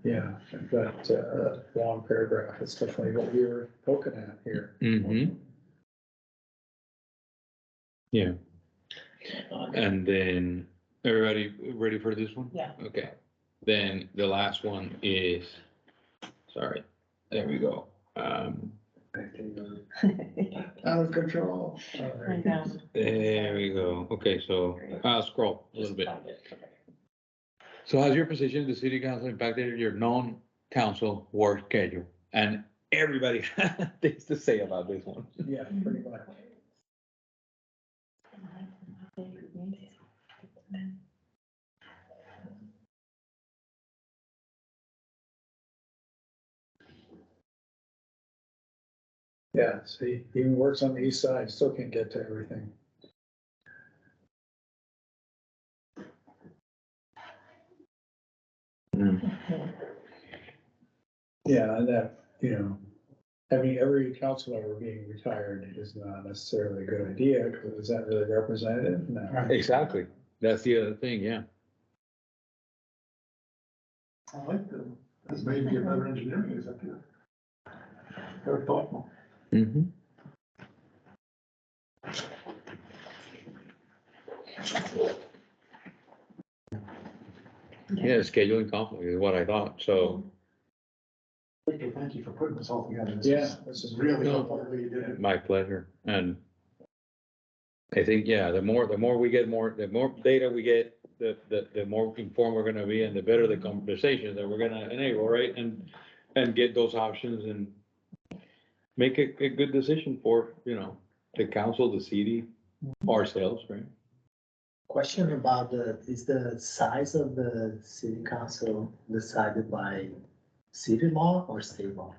Yeah, that long paragraph, it's definitely what we were poking at here. Mm-hmm. Yeah, and then, everybody ready for this one? Yeah. Okay, then the last one is, sorry, there we go. Out of control. I know. There we go. Okay, so I'll scroll a little bit. So has your position in the city council impacted your non-council work schedule? And everybody has things to say about this one. Yeah, pretty much. Yeah, see, he even works on the east side, still can't get to everything. Yeah, and that, having every council member being retired is not necessarily a good idea, because is that really representative? No. Exactly. That's the other thing, yeah. I like them, this may be a better engineering executive. Very thoughtful. Mm-hmm. Yeah, scheduling conflict is what I thought, so. Victor, thank you for putting this all together. Yeah, this is Really No. helpful the way you did it. My pleasure, and I think, yeah, the more we get, the more data we get, the more informed we're gonna be, and the better the conversations that we're gonna enable, right? And get those options and make a good decision for, the council, the city, ourselves, right? Question about is the size of the city council decided by city law or state law?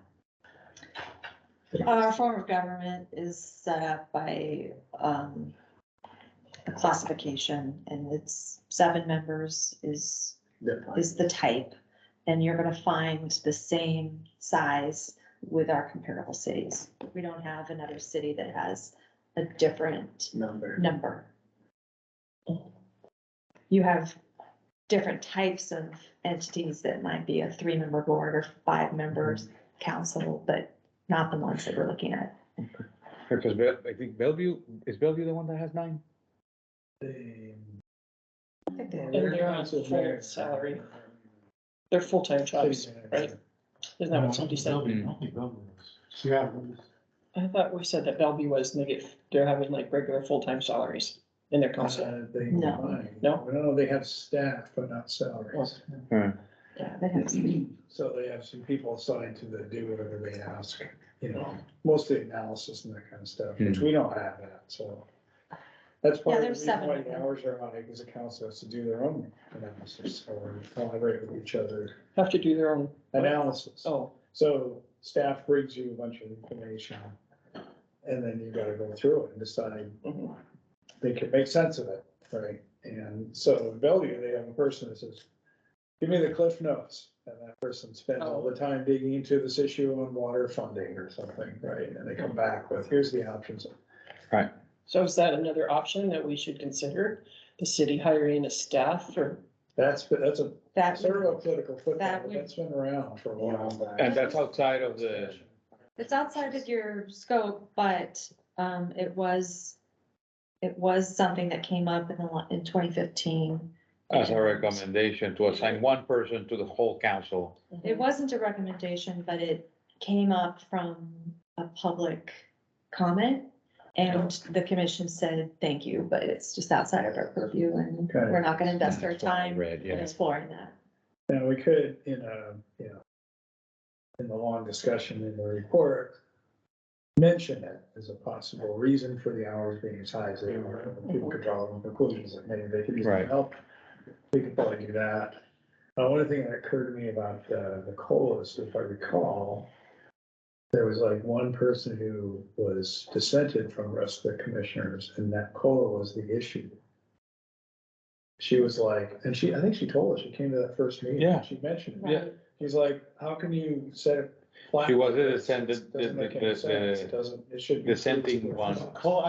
Our form of government is set up by, a classification, and it's 7 members is the type. And you're gonna find the same size with our comparable cities. We don't have another city that has a different number. You have different types of entities that might be a 3-member board or 5 members council, but not the ones that we're looking at. Because I think is Bellevue the one that has 9? I think they- And they're on full salary. They're full-time jobs, right? Isn't that what somebody said? Yeah. I thought we said that Bellevue was, and they're having like regular full-time salaries in their council. No. No, they have staff, but not salaries. Yeah, they have some. So they have some people assigned to do whatever they ask, mostly analysis and that kind of stuff, which we don't have that, so. That's part of the there's reason 7 why of the them. hours are high, because the council has to do their own analysis or collaborate with each other. Have to do their own. Analysis. Oh, So staff brings you a bunch of information, and then you gotta go through it and decide, mhm. they can make sense of it, right? And so in Bellevue, they have a person that says, give me the cliff notes, and that person spends all the time digging into this issue on water funding or something, right? And they come back with, here's the options. Right. So is that another option that we should consider? The city hiring a staff or? That's a That sort of a political football, that would- that's been around for a while. And that's outside of the, It's outside of your scope, but, it was something that came up in 2015. as a recommendation to assign one person to the whole council. It wasn't a recommendation, but it came up from a public comment. And the commission said, thank you, but it's just outside of our purview, and Okay. we're not gonna invest our time Red, in yeah. exploring that. Now, we could, in the long discussion in the report, mention it as a possible reason for the hours being as high as they are. People could draw their own conclusions, that maybe they could use some Right. help. We could probably do that. One thing that occurred to me about the COLAs, if I recall, there was like one person who was dissented from the rest of the commissioners, and that COLA was the issue. She was like, and I think she told us, she came to that first meeting. Yeah. She mentioned it. Yeah. He's like, how can you set it flat? She was a It descendant, doesn't make any sense. It doesn't, it should be. dissenting one. Call,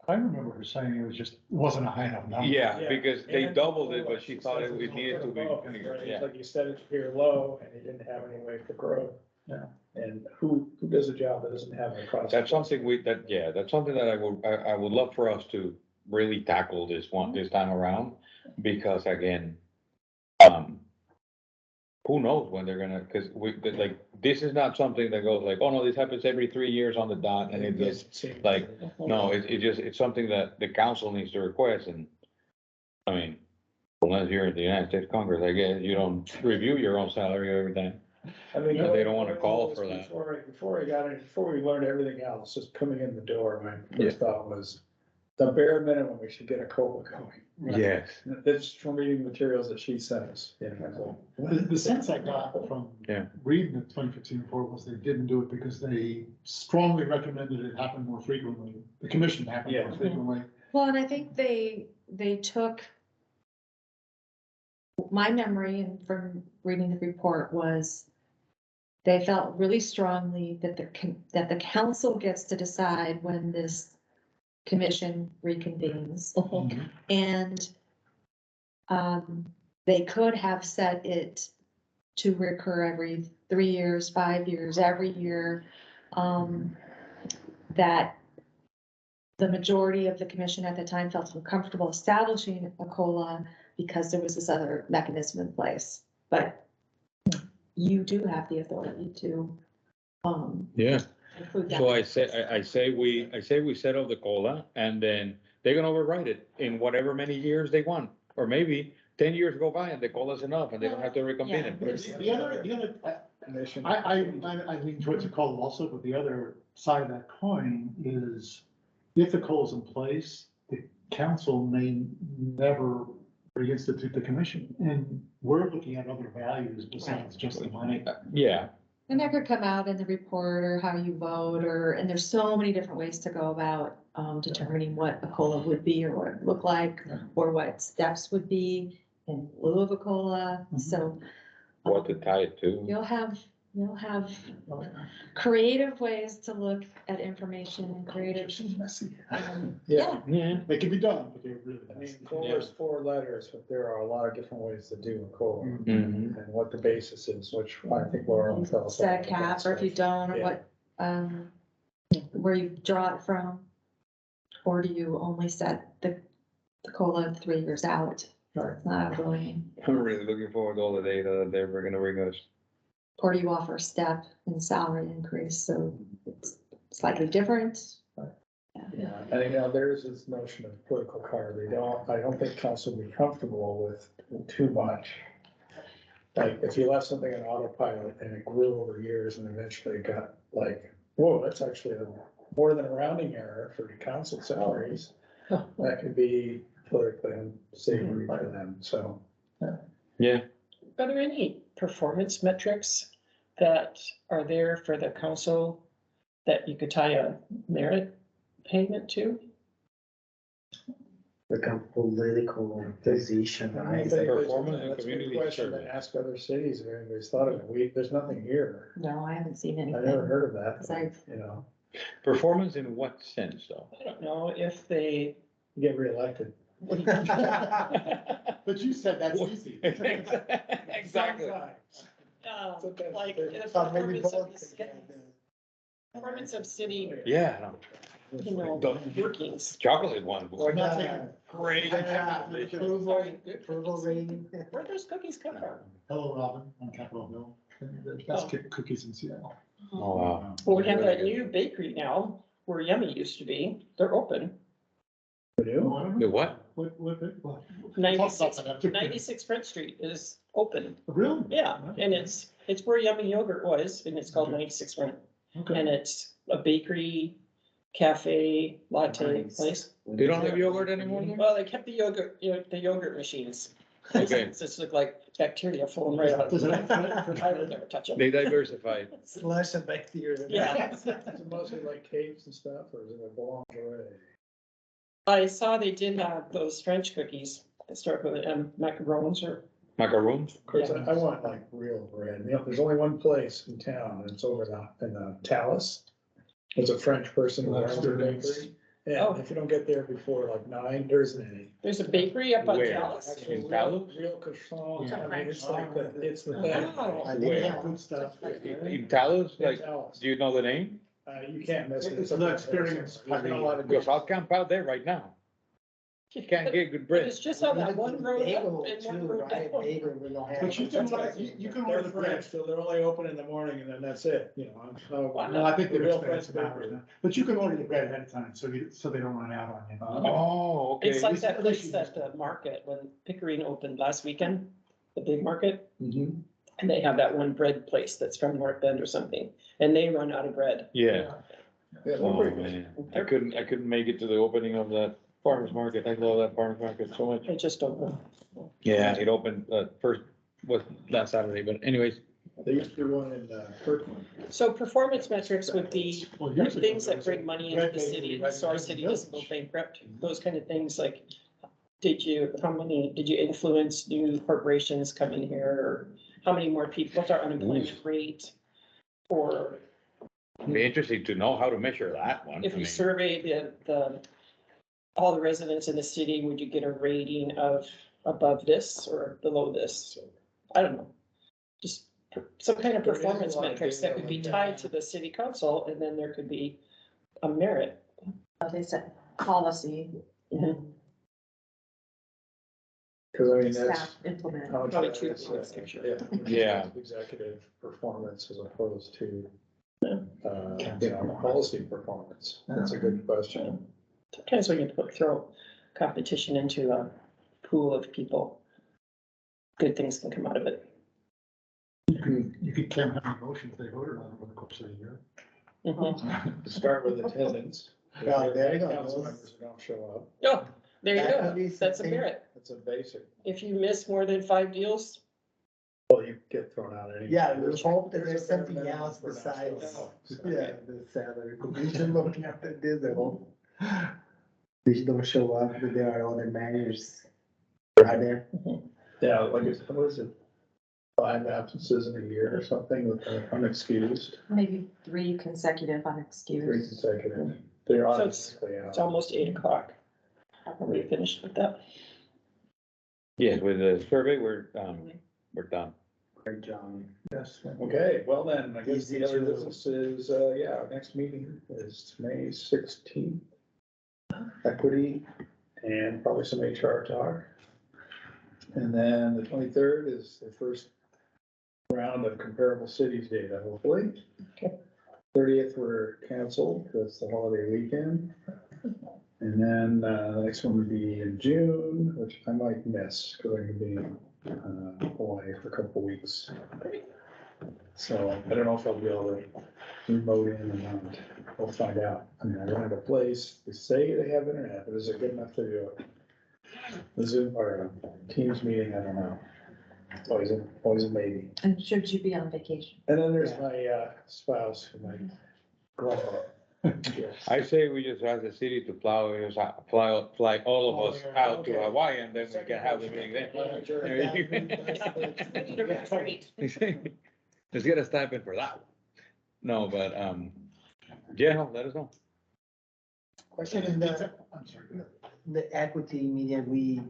I remember her saying it was just, wasn't a high enough number. Yeah, because they And- doubled it, but she thought it says it's needed to be low, bigger, right? yeah. Like you said, it's here low and you didn't have any way for growth. Yeah. And who does a job that doesn't have a cost? That's something that's something that I would love for us to really tackle this time around, because again, who knows when they're gonna, cause like, this is not something that goes like, oh no, this happens every 3 years on the dot, and it just, doesn't seem like, to- no, it's something that the council needs to request, and, I mean, unless you're in the United States Congress, I guess, you don't review your own salary every time. I mean. And they don't wanna call for that. Before I got in, before we learned everything else, just coming in the door, my Yeah. first thought was, the bare minimum, we should get a COLA going. Yes. That's from reading materials that she sent us, you know, The sense I got from Yeah. reading the 2015 report was they didn't do it because they strongly recommended it happen more frequently. The commission happened more Yeah. frequently. Well, and I think they took, my memory and from reading the report was they felt really strongly that that the council gets to decide when this commission reconvenes. And they could have set it to recur every 3 years, 5 years, every year. That the majority of the commission at the time felt uncomfortable establishing a COLA because there was this other mechanism in place. But you do have the authority to Yeah. include that. So I say we set up the COLA, and then they're gonna override it in whatever many years they want, or maybe 10 years go by and the COLA's enough and they don't have to reconvene it. The other, commission. I lean towards the COLA also, but the other side of that coin is if the COLA is in place, the council may never reinstitute the commission. And we're looking at other values besides just the money. Yeah, And that could come out in the report or how you vote, and there's so many different ways to go about determining what a COLA would be or what it would look like, or what steps would be in lieu of a COLA, so. what to tie it to. You'll have creative ways to look at information and creative. Which is messy. Yeah, Yeah. They can be done, but they're really I mean, messy. COLA's 4 letters, but there are a lot of different ways to do a COLA. Mhm. And what the basis is, which I think Laura will tell us. Set a cap, or if you don't, or Yeah. what, where you draw it from. Or do you only set the COLA 3 years out? Right. It's not ongoing. I'm really looking forward to all the data that they're gonna bring us. Or do you offer a step in salary increase, so it's slightly different? Yeah, and you know, there's this notion of political card, I don't think council would be comfortable with too much. Like, if you left something on autopilot and it grew over years and eventually got like, whoa, that's actually more than a rounding error for council salaries. That could be politically unsavory for them, so. Yeah. Are there any performance metrics that are there for the council that you could tie a merit payment to? Like a political position, I right? think Performance and that's a good community question service. to ask other cities if anybody's thought of it. There's nothing here. No, I haven't seen I never anything. heard of that, 'Cause I- you know, Performance in what sense, though? I don't know if they. you get reelected. But you said that's easy. Exactly. Like the Thought maybe performance of both the could city- performance of city, Yeah, you know, The- workings. chocolate one. Or not taking- Great. Approval rating. Where'd those cookies come from? Hello, Robin, on Capitol Hill. The best cookies in Seattle. Oh, wow. Well, we have that new bakery now where Yummy used to be. They're open. The what? What? 96 Talk about that. 96 Front Street is open. Really? Yeah, and it's where Yummy Yogurt was, and it's called 96 Front. Okay. And it's a bakery, cafe, latte Nice. place. They don't have yogurt anymore? there? Well, they kept the yogurt, the yogurt machines. Okay. It just looked like bacteria flowing right out of Does it it. have- I would never touch them. They diversified. Slush of bacteria. Yeah. Is it mostly like cakes and stuff, or is it a boulangerie? I saw they did have those French cookies that start with macarons or. Macaroons? Of course, I want like real bread, you know, there's only one place in town, and it's over in the Talus. It's a French person who runs their bakery, Oh. And if you don't get there before like 9, there isn't any. There's a bakery up on Where? Dallas. Actually, In real, Talos? real croissants, Yeah. I mean, it's like, it's the thing. Oh. I They think have good stuff. In Talos, In like, Dallas. do you know the name? You can't miss it. It's an experience. There's been a lot of Because good. I'll camp out there right now. You can't get good bread. It's just on that one road up Bagel and too, one road right? down. Bagel, we don't have. But you can, you can They're order the bread. French, so they're only open in the morning and then that's it, you know. No, I think The they're real expensive French hours bakery. now, but you can order the bread ahead of time, so they don't run out on you. Oh, okay. It's like that At least place you at the market when Pickering opened last weekend, the big market. Mhm. And they have that one bread place that's from North Bend or something, and they run out of bread. Yeah. Yeah, they're Oh, pretty good. man. I couldn't make it to the opening of that farmer's market. I love that farmer's market so much. I just don't know. Yeah, it opened, first, was last Saturday, but anyways, They used to do one in Kirkland. So performance metrics would be Well, like years ago, things there that was bring a money bread into the bakery city, right so our in the city doesn't go village. bankrupt, those kind of things, like, did you influence new corporations coming here, or how many more people, what's our unemployment rate? Or it'd be interesting to know how to measure that one. if I you mean, survey all the residents in the city, would you get a rating of above this or below this? I don't know. Just some kind of There is a performance lot of metrics that data could be like that. tied to the city council, and then there could be a merit. They said policy and Cause I mean, that's. staff implement. how much Probably of two that is, things, for sure. Yeah. Executive performance as opposed to, policy performance. That's a good question. Sometimes when you throw competition into a pool of people, good things can come out of it. You could count how many motions they voted on over the course of the year. Mhm. Start with attendance. If Well, you there you have go. council members who don't show up, Oh, there you That go. could be That's a something. merit. that's a basic. If you miss more than 5 deals, Well, you get thrown out anyway. Yeah, we hope that there's a bare something minimum else for not besides, showing up, so. yeah, the salary. We should look after this, I hope. They don't show up, but there are other managers. Are there? Yeah, like it's, what is it? 5 absences in a year or something with unexcused, Maybe 3 consecutive 3 unexcused. consecutive. They're So it's- automatically out. it's almost 8 o'clock. Are we finished with that? yes, with the survey, we're done. Great job. Yes, okay, well then, I guess the Easy other to- business is, our next meeting is May 16th. Equity and probably some HR talk. And then the 23rd is the first round of comparable cities data, hopefully. Okay. 30th, we're canceled, that's the holiday weekend. And then, the next one would be in June, which I might miss, because I'm gonna be in Hawaii for a couple weeks. So I don't know if I'll be able to remote in or not. We'll find out. I mean, I don't have a place. They say they have internet, but is it good enough to do it? The Zoom or Teams meeting, I don't know. Always a maybe. And should you be on vacation? And then there's my spouse who might grow up. I say we just ask the city to fly all of us out to Hawaii, and then we can have the meeting there. Let's get a stipend for that. No, but, yeah, let us know. Question in I'm sorry. the equity media, we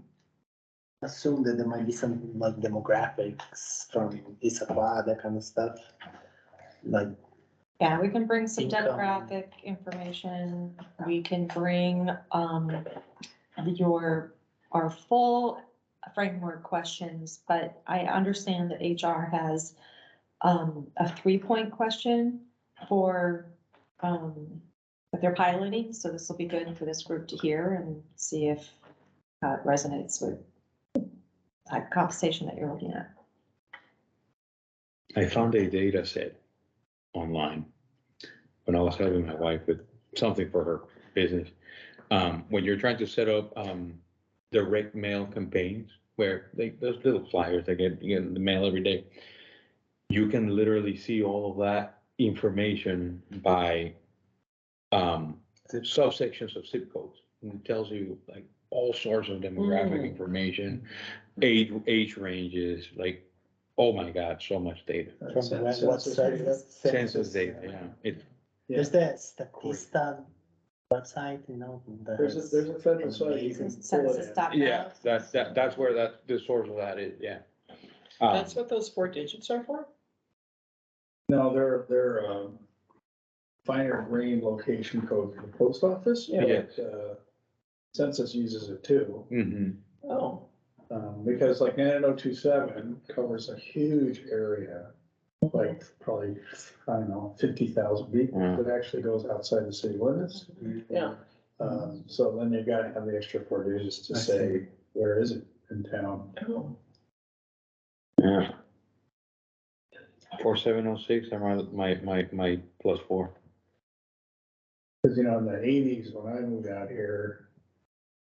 assume that there might be some like demographics from Issaquah, that kind of stuff. Like, Yeah, we can bring some Income. demographic information. We can bring, our full framework questions, but I understand that HR has, a 3-point question for, that they're piloting, so this will be good for this group to hear and see if, it resonates with that conversation that you're looking at. I found a data set online when I was helping my wife with something for her business. When you're trying to set up direct mail campaigns where those little flyers they get in the mail every day, you can literally see all of that information by subsections of zip codes. And it tells you like all sorts of demographic information, age ranges, like, oh my God, so much data. from what site? Census data, yeah. There's that Statista website, you know. There's a federal site you can pull it in. Census.gov. Yeah, that's where the source of that is, yeah. That's what those 4 digits are for? No, they're, finer grain location code for the post office. Yeah. but, Census uses it too, Mhm. Oh, because like 90027 covers a huge area. Like probably, I don't know, 50,000 people Yeah. that actually goes outside the city limits. yeah. So then you gotta have the extra 4 digits to I say, where is it in town? Oh. Yeah. 4706, I'm my +4. Cause you know, in the 80s, when I moved out here,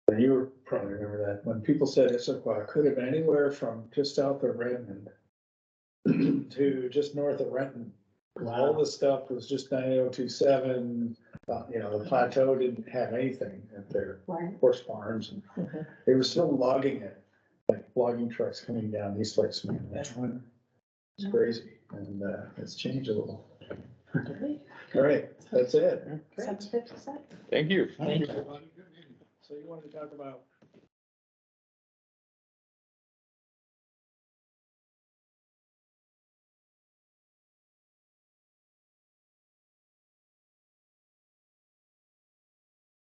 and you would probably remember that, when people said Issaquah could have been anywhere from just south of Redmond to just north of Renton. All the stuff was just 9027, you know, the plateau didn't have anything at their Right. horse farms, and Mhm. they were still logging it, like logging trucks coming down these lakes, man. It's crazy, and, it's changed a little. All right, that's it. Census 57. Thank you. Thank you. So you wanted to talk about